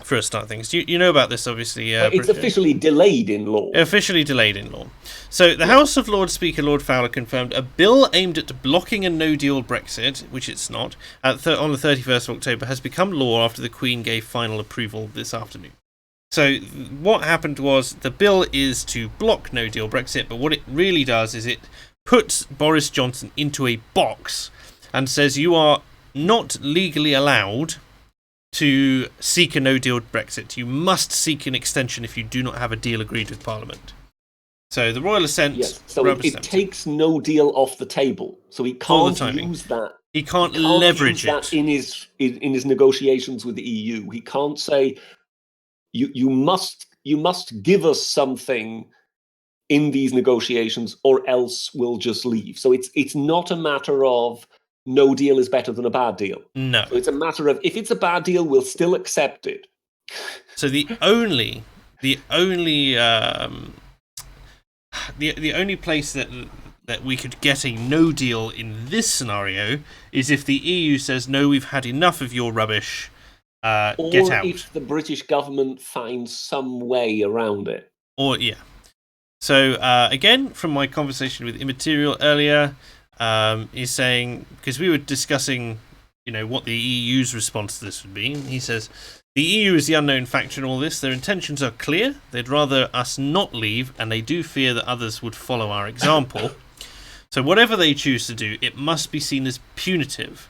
For a start, things you know about this, obviously. It's officially delayed in law. Officially delayed in law. So the House of Lords Speaker Lord Fowler confirmed a bill aimed at blocking a no-deal Brexit, which it's not, on the 31st of October, has become law after the Queen gave final approval this afternoon. So what happened was the bill is to block no-deal Brexit, but what it really does is it puts Boris Johnson into a box and says you are not legally allowed to seek a no-deal Brexit. You must seek an extension if you do not have a deal agreed with Parliament. So the royal assent... Yes, so it takes no deal off the table. So he can't use that. He can't leverage it in his negotiations with the EU. He can't say... You must give us something in these negotiations, or else we'll just leave. So it's not a matter of no deal is better than a bad deal. No, so it's a matter of if it's a bad deal, we'll still accept it. So the only place that we could get a no deal in this scenario is if the EU says no, we've had enough of your rubbish. Or get out. If the British government finds some way around it. So again, from my conversation with Immaterial earlier, he's saying, because we were discussing, what the EU's response to this would be. He says, the EU is the unknown factor in all this. Their intentions are clear. They'd rather us not leave, and they do fear that others would follow our example. So whatever they choose to do, it must be seen as punitive.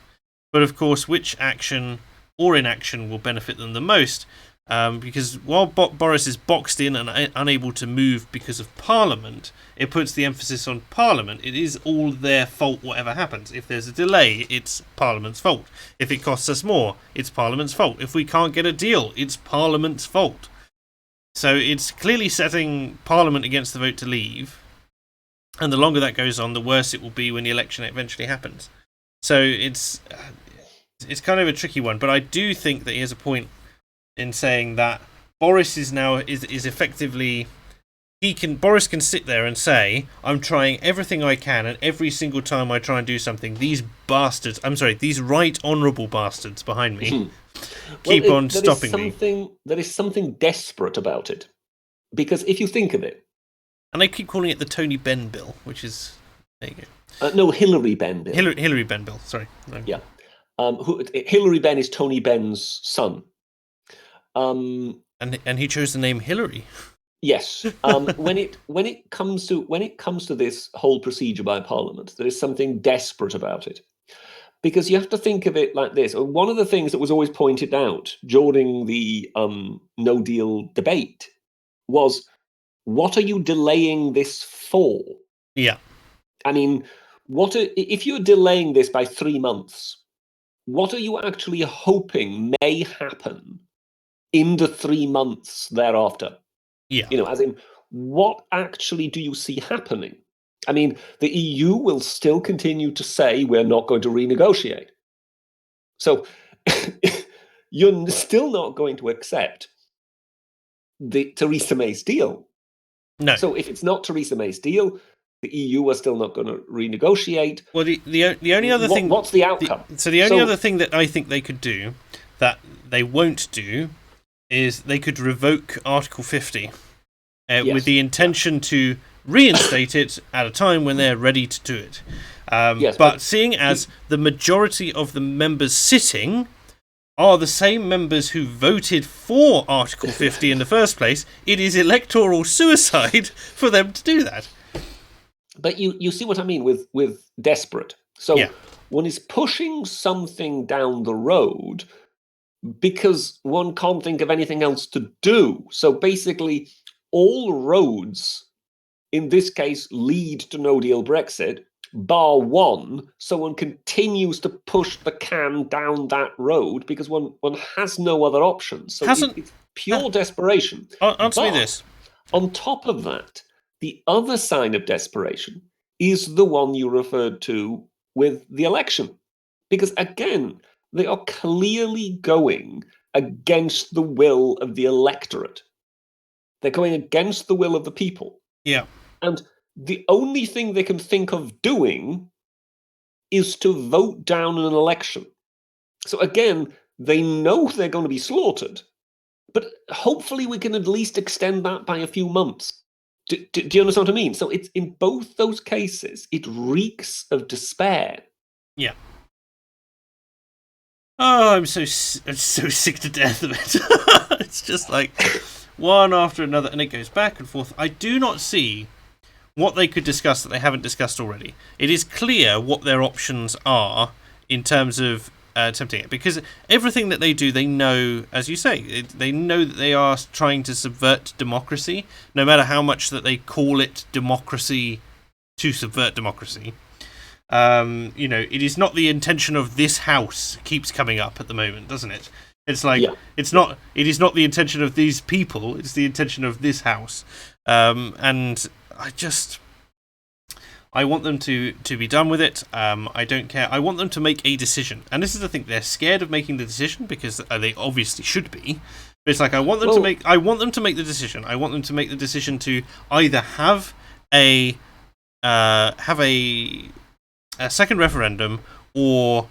But of course, which action or inaction will benefit them the most, because while Boris is boxed in and unable to move because of Parliament, it puts the emphasis on Parliament. It is all their fault whatever happens. If there's a delay, it's Parliament's fault. If it costs us more, it's Parliament's fault. If we can't get a deal, it's Parliament's fault. So it's clearly setting Parliament against the vote to leave, and the longer that goes on, the worse it will be when the election eventually happens. So it's kind of a tricky one, but I do think that he has a point in saying that Boris is effectively Boris can sit there and say, I'm trying everything I can, and every single time I try and do something, these right honourable bastards behind me keep on stopping me. There is something desperate about it, because if you think of it, and I keep calling it the Tony Benn bill, which is there you go. No, Hillary Benn bill. Hillary Benn bill. Sorry. No. Yeah. Hillary Benn is Tony Benn's son. And he chose the name Hillary. Yes. When it comes to this whole procedure by Parliament, there is something desperate about it. Because you have to think of it like this. One of the things that was always pointed out during the no deal debate was, what are you delaying this for? Yeah. I mean, if you're delaying this by 3 months, what are you actually hoping may happen in the 3 months thereafter? Yeah. As in, what actually do you see happening? I mean, the EU will still continue to say we're not going to renegotiate. So you're still not going to accept the Theresa May's deal. No. So if it's not Theresa May's deal, the EU are still not going to renegotiate. Well, the only other thing... What's the outcome? The only other thing that I think they could do, that they won't do, is they could revoke Article 50 with the intention to reinstate it at a time when they're ready to do it. But seeing as the majority of the members sitting are the same members who voted for Article 50 in the first place, it is electoral suicide for them to do that. But you see what I mean with desperate. So one is pushing something down the road because one can't think of anything else to do. So basically, all roads, in this case, lead to no deal Brexit, bar one. So one continues to push the can down that road because one has no other options. So it's pure desperation. Answer me this. On top of that, the other sign of desperation is the one you referred to with the election. Because again, they are clearly going against the will of the electorate. They're going against the will of the people. Yeah. And the only thing they can think of doing is to vote down an election. So again, they know they're going to be slaughtered, but hopefully we can at least extend that by a few months. Do you understand what I mean? So it's in both those cases, it reeks of despair. Yeah. Oh, I'm so sick to death of it. It's just like one after another, and it goes back and forth. I do not see what they could discuss that they haven't discussed already. It is clear what their options are in terms of attempting it, because everything that they do, they know, as you say, they know that they are trying to subvert democracy, no matter how much that they call it democracy to subvert democracy. It is not the intention of this house, keeps coming up at the moment, doesn't it? It's like, it is not the intention of these people, it's the intention of this house. And I want them to be done with it. I don't care. I want them to make a decision. And this is the thing, they're scared of making the decision because they obviously should be. But it's like, I want them to make the decision. I want them to make the decision to either have a second referendum or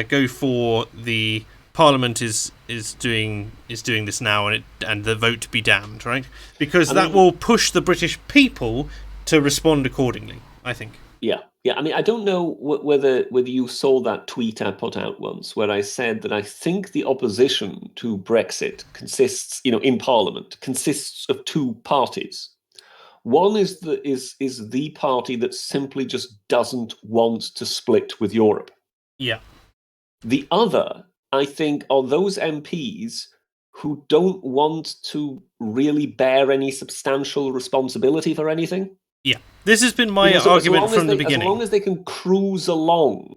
go for the Parliament is doing this now and the vote be damned, right? Because that will push the British people to respond accordingly, I think. Yeah. I mean, I don't know whether you saw that tweet I put out once where I said that I think the opposition to Brexit consists, in Parliament, consists of two parties. One is the party that simply just doesn't want to split with Europe. Yeah. The other, I think, are those MPs who don't want to really bear any substantial responsibility for anything. Yeah. This has been my argument from the beginning. As long as they can cruise along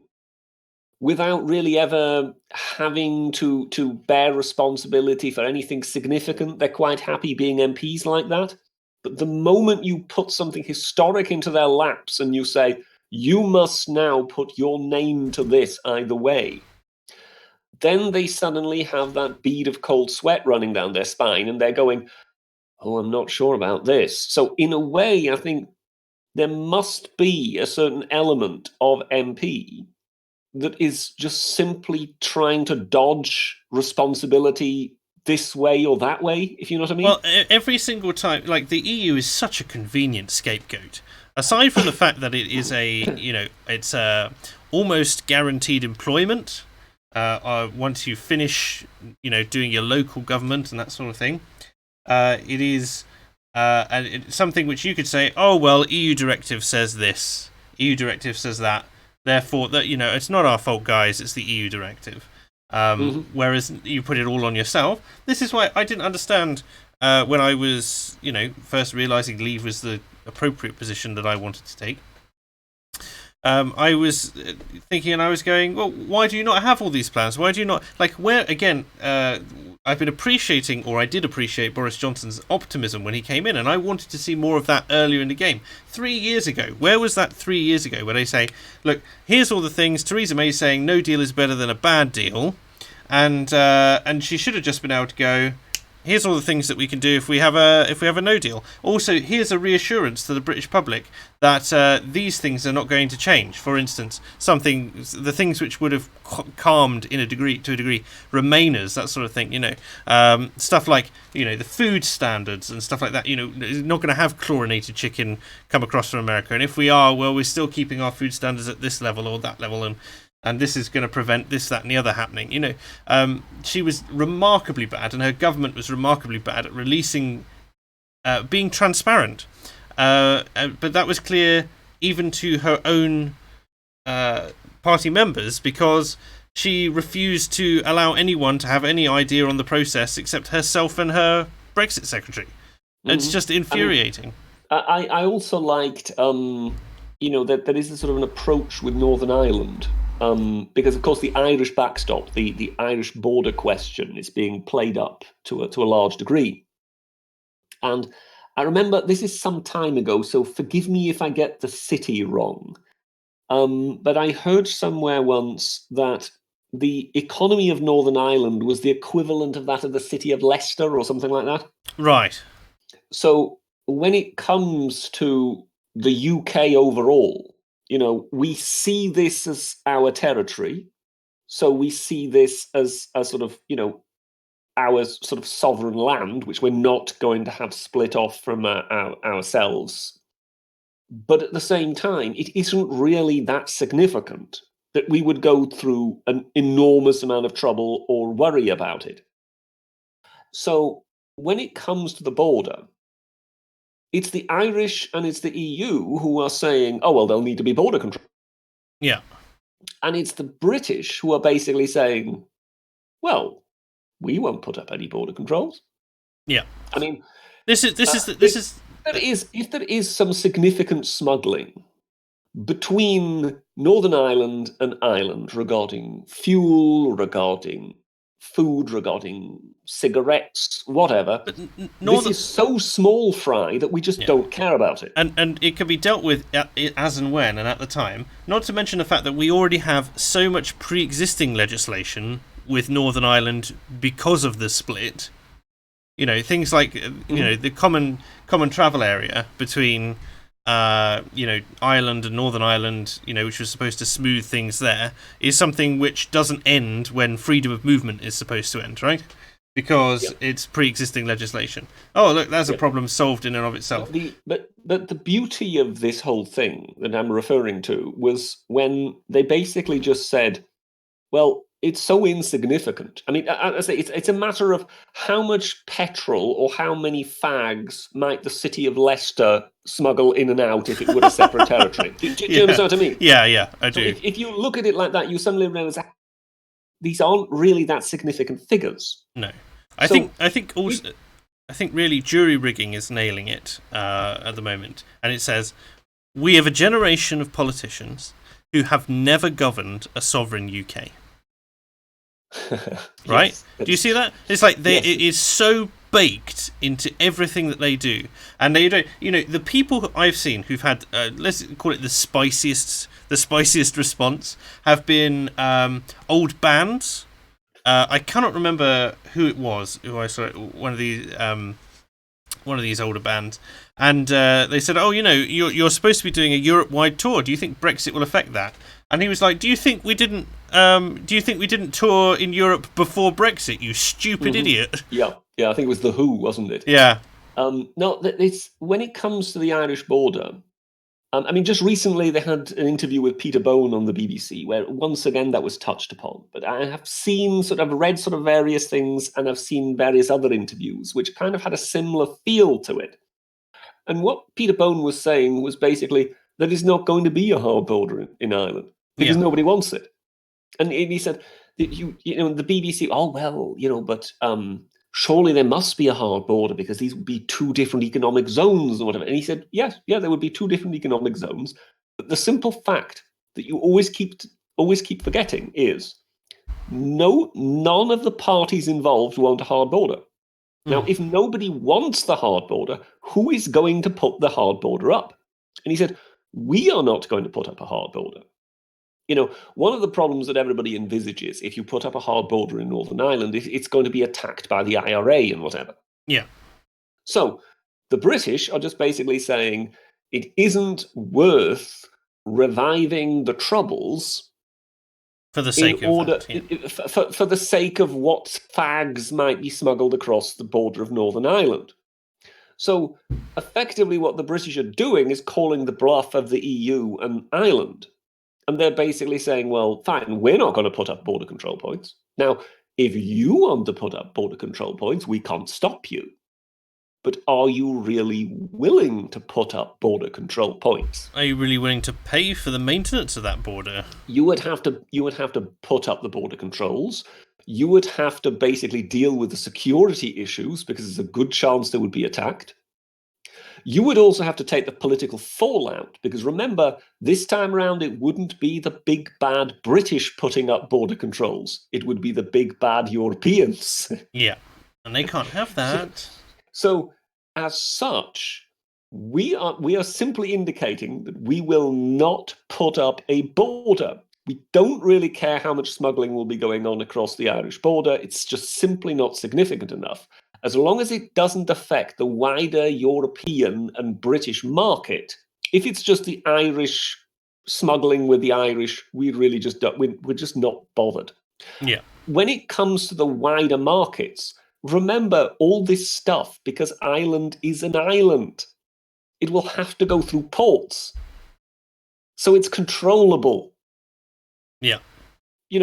without really ever having to bear responsibility for anything significant, they're quite happy being MPs like that. But the moment you put something historic into their laps and you say, you must now put your name to this either way, then they suddenly have that bead of cold sweat running down their spine and they're going, oh, I'm not sure about this. So in a way, I think there must be a certain element of MP that is just simply trying to dodge responsibility this way or that way, if you know what I mean. Well, every single time, like, the EU is such a convenient scapegoat. Aside from the fact that it is it's almost guaranteed employment once you finish, doing your local government and that sort of thing. It is and it's something which you could say, oh well, EU directive says this, EU directive says that, therefore that it's not our fault, guys, it's the EU directive. Whereas you put it all on yourself. This is why I didn't understand when I was first realizing leave was the appropriate position that I wanted to take. I was thinking, and I was going, well, why do you not have all these plans? Why do you not, where, again, I've been appreciating, or I did appreciate Boris Johnson's optimism when he came in, and I wanted to see more of that earlier in the game. 3 years ago, where was that 3 years ago, where they say, look, here's all the things, Theresa May saying no deal is better than a bad deal, and she should have just been able to go, here's all the things that we can do if we have a no deal. Also, here's a reassurance to the British public that these things are not going to change. For instance, the things which would have calmed to a degree, Remainers, that sort of thing. Stuff like the food standards and stuff like that. Not going to have chlorinated chicken come across from America, and if we are, well, we're still keeping our food standards at this level or that level, and this is going to prevent this, that, and the other happening. She was remarkably bad, and her government was remarkably bad at releasing, being transparent. But that was clear even to her own party members, because she refused to allow anyone to have any idea on the process except herself and her Brexit secretary. It's just infuriating. I also liked, that there is a sort of an approach with Northern Ireland. Because, of course, the Irish backstop, the Irish border question is being played up to a large degree. And I remember, this is some time ago, so forgive me if I get the city wrong. But I heard somewhere once that the economy of Northern Ireland was the equivalent of that of the city of Leicester or something like that. Right. So when it comes to the UK overall, we see this as our territory. So we see this as a sort of, our sort of sovereign land, which we're not going to have split off from ourselves. But at the same time, it isn't really that significant that we would go through an enormous amount of trouble or worry about it. So when it comes to the border, it's the Irish and it's the EU who are saying, oh, well, there'll need to be border control. Yeah. And it's the British who are basically saying, well, we won't put up any border controls. Yeah. I mean, if there is some significant smuggling between Northern Ireland and Ireland regarding fuel, regarding food, regarding cigarettes, whatever. But this is so small fry that we just don't care about it. And it can be dealt with as and when and at the time. Not to mention the fact that we already have so much pre-existing legislation with Northern Ireland because of the split. Things like the common travel area between Ireland and Northern Ireland, which was supposed to smooth things there, is something which doesn't end when freedom of movement is supposed to end, right? Because it's pre-existing legislation. Oh, look, that's a problem solved in and of itself. But the beauty of this whole thing that I'm referring to was when they basically just said, well, it's so insignificant. I mean, I say it's a matter of how much petrol or how many fags might the city of Leicester smuggle in and out if it were a separate territory. Do you understand what I mean? Yeah, I do. So if you look at it like that, you suddenly realize these aren't really that significant figures. No, I think really jury rigging is nailing it at the moment, and it says we have a generation of politicians who have never governed a sovereign UK. Right? Yes, do you see that? It's like it is so baked into everything that they do, and they don't. The people I've seen who've had, let's call it the spiciest response, have been old bands. I cannot remember who it was. Who I saw, one of these older bands, and they said, "Oh, you're supposed to be doing a Europe-wide tour. Do you think Brexit will affect that?" And he was like, "Do you think we didn't tour in Europe before Brexit? You stupid idiot!" Yeah. I think it was the Who, wasn't it? Yeah. No, it's when it comes to the Irish border. I mean, just recently they had an interview with Peter Bone on the BBC, where once again that was touched upon. But I have read various things, and I've seen various other interviews which kind of had a similar feel to it. And what Peter Bone was saying was basically that it's not going to be a hard border in Ireland because nobody wants it. And he said that the BBC, but surely there must be a hard border because these would be two different economic zones or whatever. And he said, yes, there would be two different economic zones. But the simple fact that you always keep forgetting is none of the parties involved want a hard border. Now, if nobody wants the hard border, who is going to put the hard border up? And he said, we are not going to put up a hard border. One of the problems that everybody envisages, if you put up a hard border in Northern Ireland, it's going to be attacked by the IRA and whatever. Yeah. So the British are just basically saying it isn't worth reviving the Troubles for the sake of that, yeah. for the sake of what fags might be smuggled across the border of Northern Ireland. So effectively what the British are doing is calling the bluff of the EU and Ireland. And they're basically saying, well, fine, we're not going to put up border control points. Now, if you want to put up border control points, we can't stop you. But are you really willing to put up border control points? Are you really willing to pay for the maintenance of that border? You would have to put up the border controls. You would have to basically deal with the security issues because there's a good chance they would be attacked. You would also have to take the political fallout because remember, this time around, it wouldn't be the big bad British putting up border controls. It would be the big bad Europeans. Yeah, and they can't have that. So as such, we are simply indicating that we will not put up a border. We don't really care how much smuggling will be going on across the Irish border. It's just simply not significant enough. As long as it doesn't affect the wider European and British market, if it's just the Irish smuggling with the Irish, we're just not bothered. Yeah. When it comes to the wider markets, remember all this stuff, because Ireland is an island, it will have to go through ports. So it's controllable. Yeah.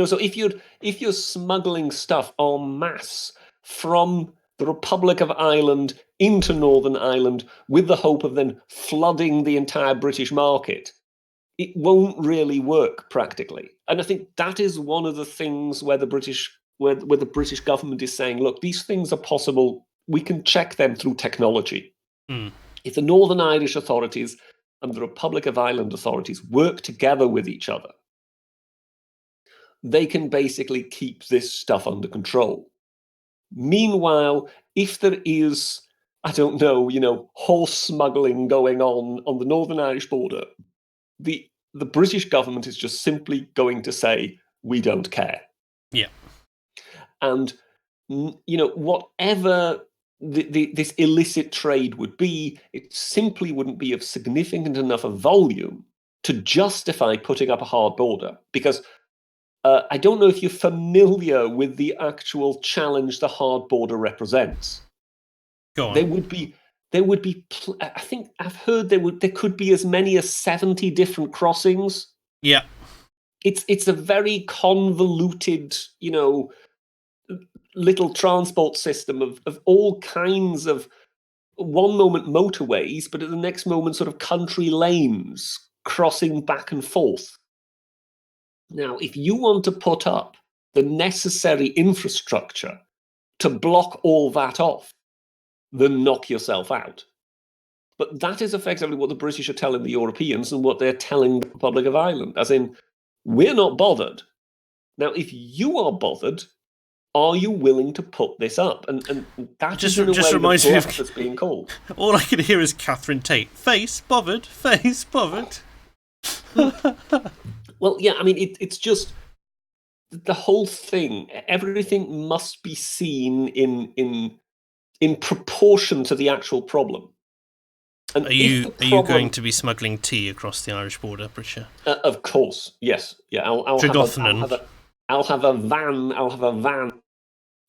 So if you're smuggling stuff en masse from the Republic of Ireland into Northern Ireland with the hope of then flooding the entire British market, it won't really work practically. And I think that is one of the things where the British government is saying, look, these things are possible. We can check them through technology. If the Northern Irish authorities and the Republic of Ireland authorities work together with each other, they can basically keep this stuff under control. Meanwhile, if there is, I don't know, horse smuggling going on the Northern Irish border, the British government is just simply going to say, we don't care. Yeah. And, whatever this illicit trade would be, it simply wouldn't be of significant enough a volume to justify putting up a hard border. Because I don't know if you're familiar with the actual challenge the hard border represents. Go on. There would be. I think I've heard there could be as many as 70 different crossings. Yeah. It's a very convoluted, little transport system of all kinds of, one moment motorways, but at the next moment sort of country lanes crossing back and forth. Now, if you want to put up the necessary infrastructure to block all that off, then knock yourself out. But that is effectively what the British are telling the Europeans and what they're telling the Republic of Ireland, as in, we're not bothered. Now, if you are bothered, are you willing to put this up? And that just reminds me of that's being called. All I can hear is Catherine Tate. Face bothered. Face bothered. Well, yeah, I mean, it's just the whole thing. Everything must be seen in proportion to the actual problem. And are you going to be smuggling tea across the Irish border, Bridger? Of course, yes. Yeah, I'll have a van.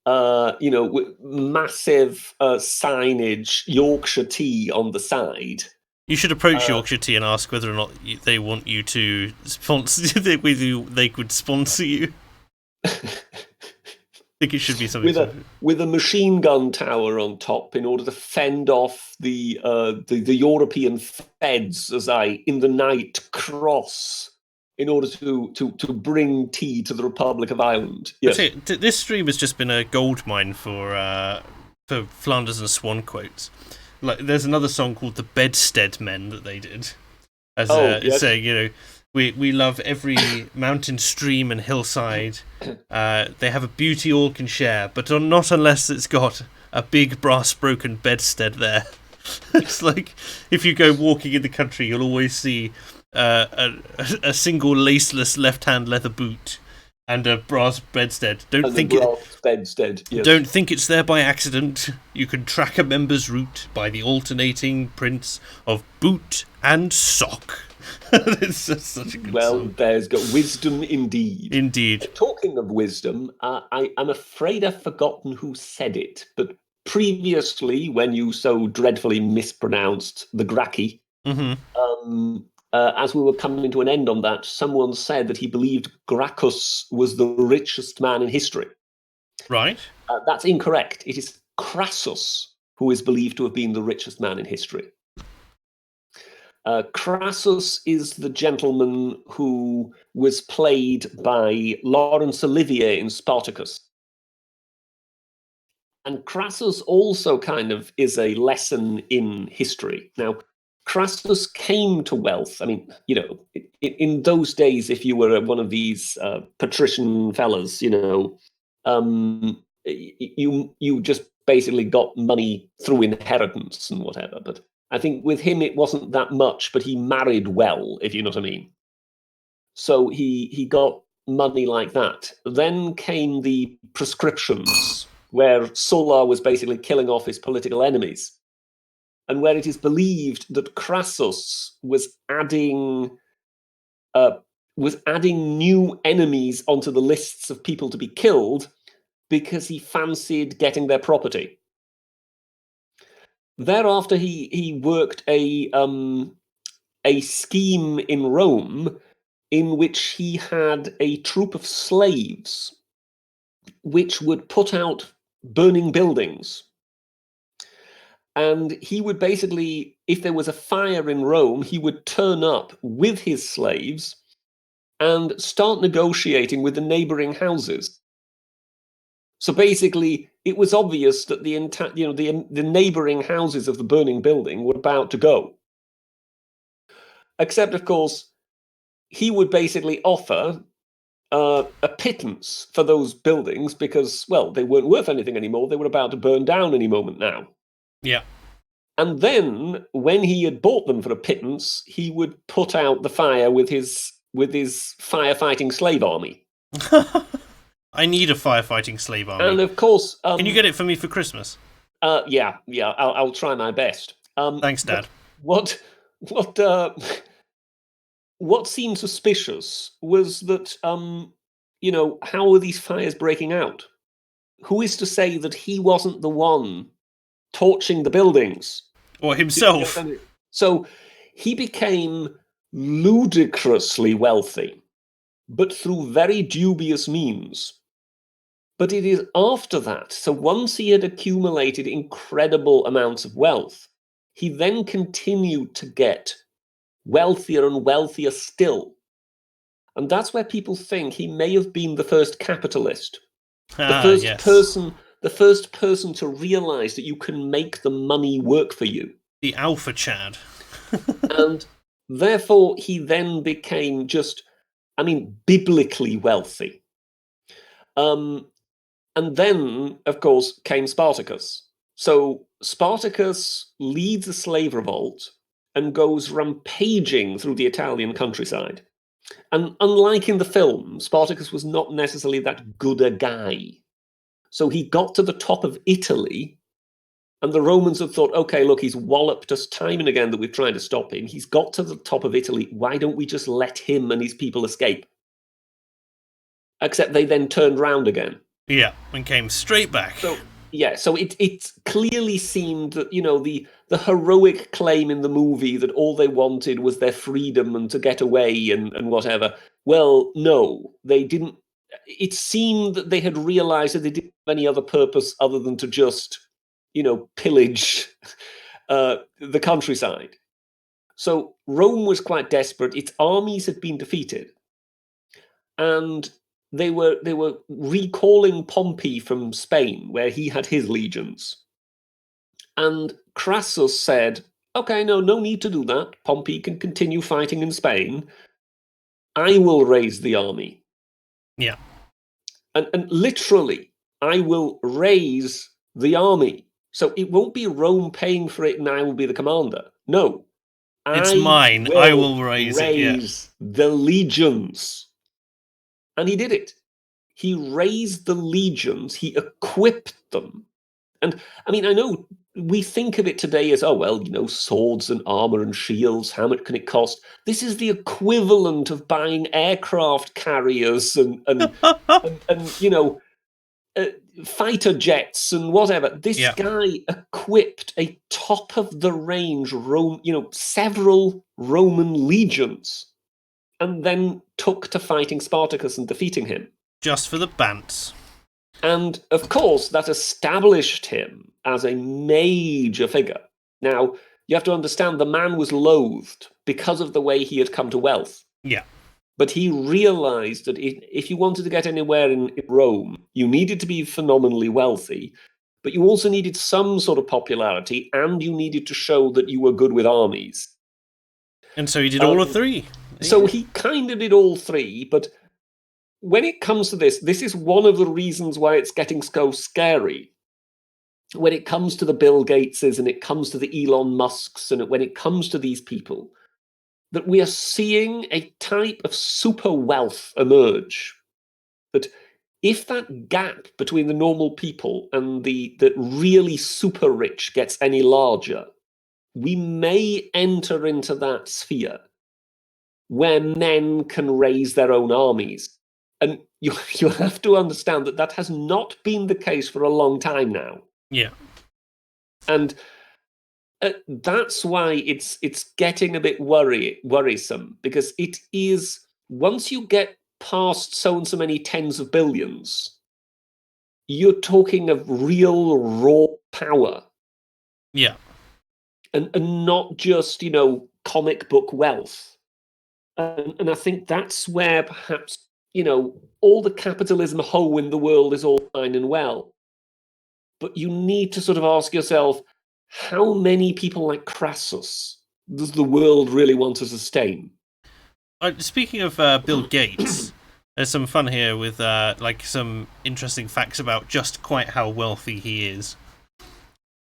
With massive signage, Yorkshire tea on the side. You should approach Yorkshire Tea and ask whether or not they want you to sponsor. Whether they could sponsor you. think it should be something with a machine gun tower on top in order to fend off the European feds as I in the night cross in order to bring tea to the Republic of Ireland. Yes. This stream has just been a gold mine for Flanders and Swan quotes. Like, there's another song called "The Bedstead Men" that they did, as saying, you know, we love every mountain, stream, and hillside. They have a beauty all can share, but not unless it's got a big brass broken bedstead there. It's like if you go walking in the country, you'll always see a single laceless left-hand leather boot and a brass bedstead. Don't think it's there by accident. You can track a member's route by the alternating prints of boot and sock. It's just such a good song. There's got wisdom indeed. Indeed. Talking of wisdom, I'm afraid I've forgotten who said it, but previously, when you so dreadfully mispronounced the Gracchi, as we were coming to an end on that, someone said that he believed Gracchus was the richest man in history. Right. That's incorrect. It is Crassus who is believed to have been the richest man in history. Crassus is the gentleman who was played by Laurence Olivier in Spartacus. And Crassus also kind of is a lesson in history. Now, Crassus came to wealth. I mean, you know, in those days, if you were one of these patrician fellas, you know, you just basically got money through inheritance and whatever. But I think with him, it wasn't that much, but he married well, if you know what I mean. So he got money like that. Then came the proscriptions, where Sulla was basically killing off his political enemies, and where it is believed that Crassus was adding new enemies onto the lists of people to be killed because he fancied getting their property. Thereafter, he worked a scheme in Rome in which he had a troop of slaves which would put out burning buildings. And he would basically, if there was a fire in Rome, he would turn up with his slaves and start negotiating with the neighboring houses. So basically, it was obvious that the neighboring houses of the burning building were about to go. Except, of course, he would basically offer a pittance for those buildings because, well, they weren't worth anything anymore. They were about to burn down any moment now. Yeah. And then, when he had bought them for a pittance, he would put out the fire with his firefighting slave army. I need a firefighting slave army. And of course, can you get it for me for Christmas? Yeah, I'll try my best. Thanks, Dad. What seemed suspicious was that how are these fires breaking out? Who is to say that he wasn't the one torching the buildings? Or himself. So he became ludicrously wealthy, but through very dubious means. But it is after that, so once he had accumulated incredible amounts of wealth, he then continued to get wealthier and wealthier still. And that's where people think he may have been the first capitalist. The first person to realize that you can make the money work for you. The Alpha Chad. And therefore, he then became biblically wealthy. And then, of course, came Spartacus. So Spartacus leads a slave revolt and goes rampaging through the Italian countryside. And unlike in the film, Spartacus was not necessarily that good a guy. So he got to the top of Italy, and the Romans had thought, okay, look, he's walloped us time and again that we've tried to stop him. He's got to the top of Italy. Why don't we just let him and his people escape? Except they then turned round again. Yeah, and came straight back. So it clearly seemed that, the heroic claim in the movie that all they wanted was their freedom and to get away and whatever. Well, no, they didn't it seemed that they had realized that they didn't have any other purpose other than to just, pillage the countryside. So Rome was quite desperate. Its armies had been defeated, and they were recalling Pompey from Spain, where he had his legions. And Crassus said, "Okay, no need to do that. Pompey can continue fighting in Spain. I will raise the army." Yeah. And literally, I will raise the army. So it won't be Rome paying for it and I will be the commander. No. It's mine. I will raise it, yeah. The legions. And he did it. He raised the legions. He equipped them. And I mean, I know we think of it today as, oh, well, swords and armor and shields. How much can it cost? This is the equivalent of buying aircraft carriers and fighter jets and whatever. This guy equipped a top of the range several Roman legions, and then took to fighting Spartacus and defeating him. Just for the bants. And of course, that established him as a major figure. Now, you have to understand the man was loathed because of the way he had come to wealth. Yeah. But he realized that if you wanted to get anywhere in Rome, you needed to be phenomenally wealthy, but you also needed some sort of popularity, and you needed to show that you were good with armies. And so he did all of three. So he kind of did all three, but when it comes to this is one of the reasons why it's getting so scary. When it comes to the Bill Gateses and it comes to the Elon Musks and when it comes to these people, that we are seeing a type of super wealth emerge. That if that gap between the normal people and the really super rich gets any larger, we may enter into that sphere where men can raise their own armies. And you have to understand that has not been the case for a long time now. Yeah. And that's why it's getting a bit worrisome, because it is, once you get past so and so many tens of billions, you're talking of real raw power. Yeah. And not just, comic book wealth. And I think that's where perhaps, all the capitalism hoe in the world is all fine and well. But you need to sort of ask yourself, how many people like Crassus does the world really want to sustain? Speaking of Bill Gates, there's some fun here with some interesting facts about just quite how wealthy he is.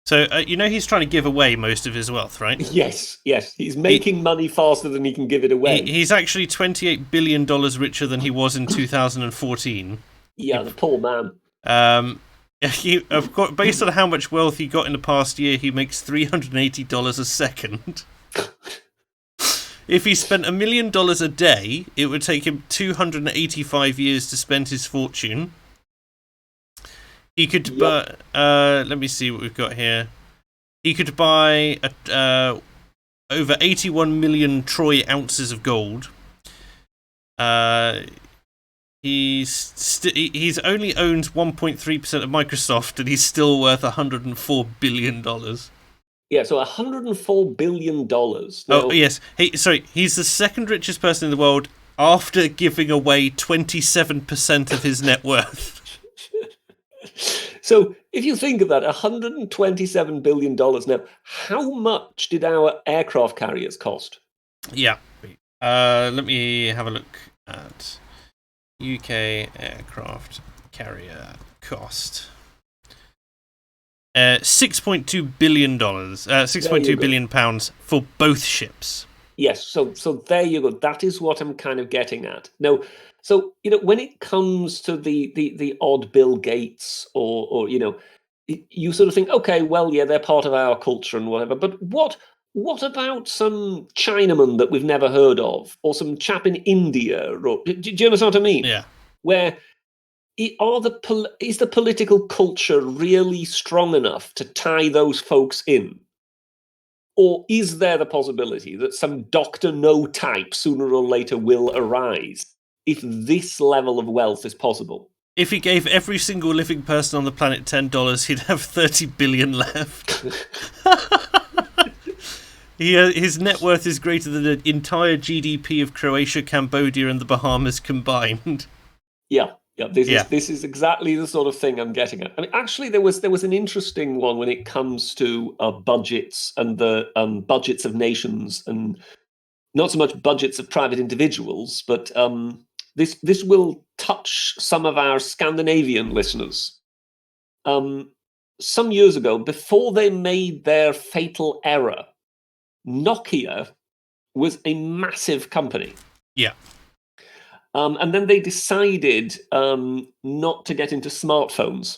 So, he's trying to give away most of his wealth, right? Yes. He's making money faster than he can give it away. He's actually $28 billion richer than he was in 2014. Yeah, the poor man. Based on how much wealth he got in the past year, he makes $380 a second. If he spent $1 million a day, it would take him 285 years to spend his fortune. He could buy. Let me see what we've got here. He could buy over 81 million troy ounces of gold. He's only owns 1.3% of Microsoft, and he's still worth $104 billion. Yeah, so $104 billion. Now, oh, yes. He's the second richest person in the world after giving away 27% of his net worth. So if you think of that, $127 billion. Now, how much did our aircraft carriers cost? Yeah. Let me have a look at UK aircraft carrier cost. $6.2 billion. £6.2 billion pounds for both ships. Yes, so there you go. That is what I'm kind of getting at. Now, so when it comes to the odd Bill Gates or you sort of think, okay, well, yeah, they're part of our culture and whatever. But what about some Chinaman that we've never heard of, or some chap in India? Or do you understand what I mean? Yeah. Where is the political culture really strong enough to tie those folks in? Or is there the possibility that some Dr. No type sooner or later will arise? if this level of wealth is possible. If he gave every single living person on the planet $10, he'd have 30 billion left. His net worth is greater than the entire GDP of Croatia, Cambodia, and the Bahamas combined. Yeah. This is exactly the sort of thing I'm getting at. I mean, actually, there was an interesting one when it comes to budgets and the budgets of nations, and not so much budgets of private individuals, but this will touch some of our Scandinavian listeners. Some years ago, before they made their fatal error, Nokia was a massive company. Yeah. And then they decided not to get into smartphones.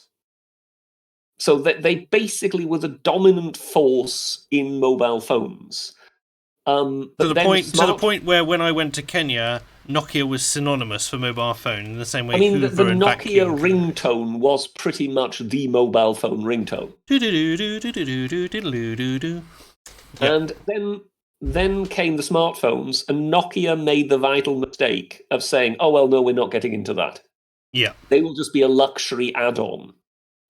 So they basically were the dominant force in mobile phones. To the point where when I went to Kenya, Nokia was synonymous for mobile phone in the same way. I mean, Hoover the and Nokia vacuum. ringtone was pretty much the mobile phone ringtone. And then came the smartphones, and Nokia made the vital mistake of saying, "Oh well, no, we're not getting into that. Yeah, they will just be a luxury add-on."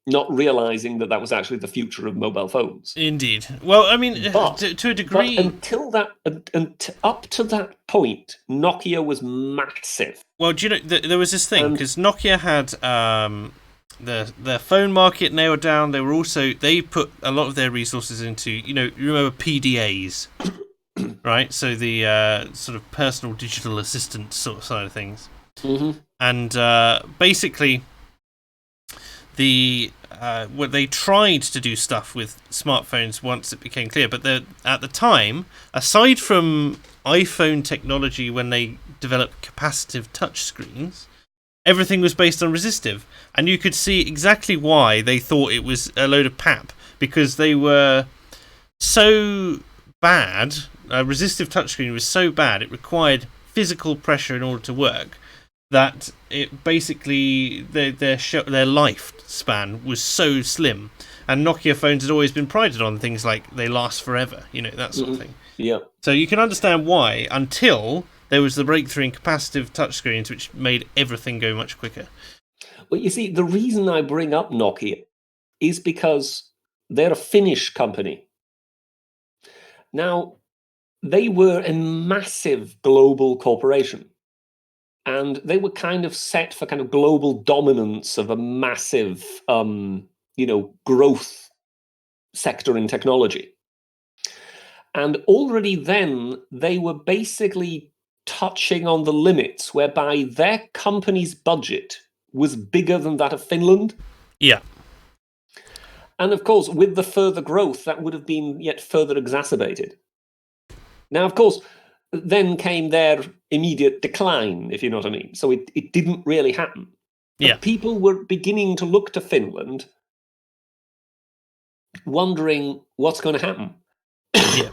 Not realizing that was actually the future of mobile phones. Indeed. Well, I mean, to a degree. But until that, up to that point, Nokia was massive. Well, do you know, there was this thing, because Nokia had their phone market nailed down. They put a lot of their resources into, you remember PDAs, right? So the sort of personal digital assistant sort of side of things. Mm-hmm. And basically, they tried to do stuff with smartphones once it became clear, but at the time, aside from iPhone technology when they developed capacitive touchscreens, everything was based on resistive, and you could see exactly why they thought it was a load of pap, because they were so bad. Resistive touchscreen was so bad it required physical pressure in order to work, that it basically their lifespan was so slim, and Nokia phones had always been prided on things like they last forever, that sort of thing. Yeah. So you can understand why, until there was the breakthrough in capacitive touchscreens, which made everything go much quicker. Well, you see, the reason I bring up Nokia is because they're a Finnish company. Now, they were a massive global corporation. And they were kind of set for kind of global dominance of a massive, growth sector in technology. And already then, they were basically touching on the limits whereby their company's budget was bigger than that of Finland. Yeah. And of course, with the further growth, that would have been yet further exacerbated. Now, of course, then came their immediate decline, if you know what I mean. So it didn't really happen. But yeah. People were beginning to look to Finland, wondering what's going to happen. Yeah.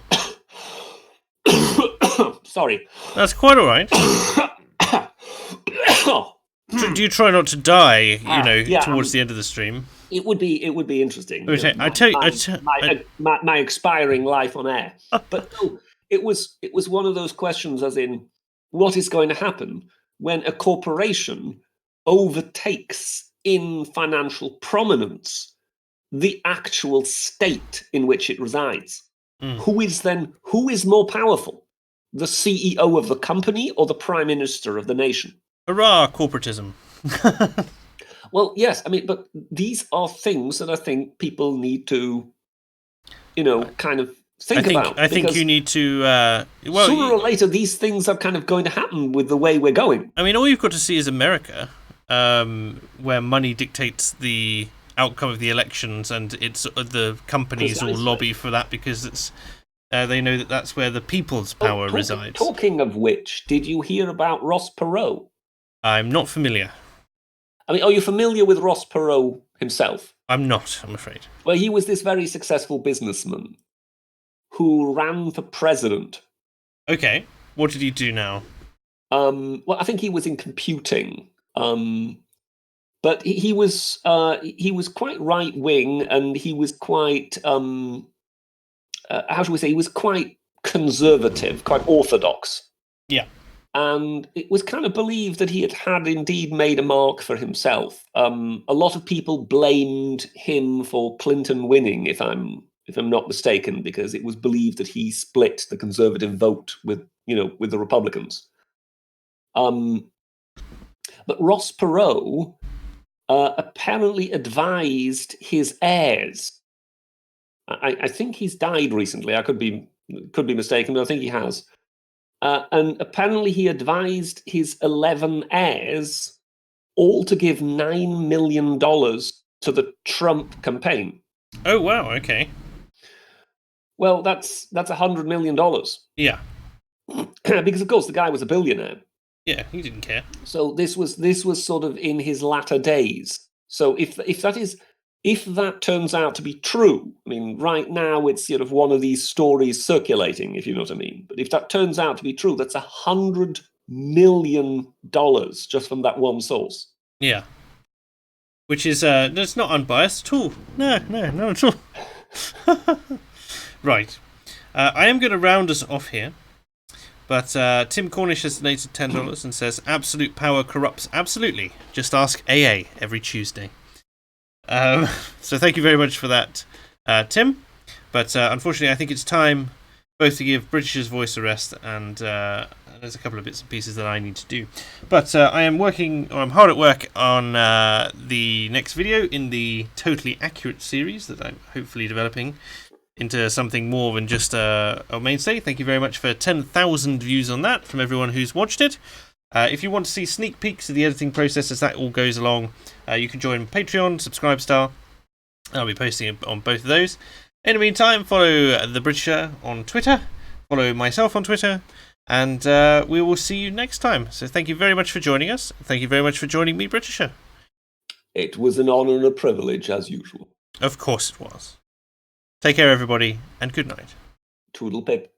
Sorry. That's quite all right. Do you try not to die, towards the end of the stream? It would be interesting. My expiring life on air. But no, it was one of those questions, as in, what is going to happen when a corporation overtakes in financial prominence the actual state in which it resides? Who is more powerful, the CEO of the company or the prime minister of the nation? Hurrah, corporatism. Well, yes, I mean, but these are things that I think people need to, kind of think about. I think you need to... sooner or later, these things are kind of going to happen with the way we're going. I mean, all you've got to see is America, where money dictates the outcome of the elections, and it's the companies all lobby for that because it's they know that that's where the people's power resides. Talking of which, did you hear about Ross Perot? I'm not familiar. I mean, are you familiar with Ross Perot himself? I'm not, I'm afraid. Well, he was this very successful businessman who ran for president. Okay. What did he do now? Well, I think he was in computing. But he was quite right wing, and he was quite how should we say? He was quite conservative, quite orthodox. Yeah. And it was kind of believed that he had indeed made a mark for himself. A lot of people blamed him for Clinton winning, if I'm not mistaken, because it was believed that he split the Conservative vote with the Republicans. But Ross Perot apparently advised his heirs. I think he's died recently. I could be mistaken, but I think he has. And apparently he advised his 11 heirs all to give $9 million to the Trump campaign. Oh, wow, okay. Well, that's $100 million. Yeah. Because, of course, the guy was a billionaire. Yeah, he didn't care. So this was sort of in his latter days. So if that turns out to be true, I mean, right now it's sort of one of these stories circulating, if you know what I mean. But if that turns out to be true, that's $100 million just from that one source. Yeah. Which is, that's not unbiased at all. No, not at all. Right. I am going to round us off here. But Tim Cornish has donated $10 and says, absolute power corrupts absolutely. Just ask AA every Tuesday. So thank you very much for that, Tim. But unfortunately, I think it's time both to give British's voice a rest and there's a couple of bits and pieces that I need to do. But I'm hard at work on the next video in the Totally Accurate series that I'm hopefully developing into something more than just a mainstay. Thank you very much for 10,000 views on that from everyone who's watched it. If you want to see sneak peeks of the editing process as that all goes along, you can join Patreon, Subscribestar. I'll be posting it on both of those. In the meantime, follow The Britisher on Twitter, follow myself on Twitter, and we will see you next time. So thank you very much for joining us. Thank you very much for joining me, Britisher. It was an honour and a privilege, as usual. Of course it was. Take care, everybody, and good night. Toodle pip.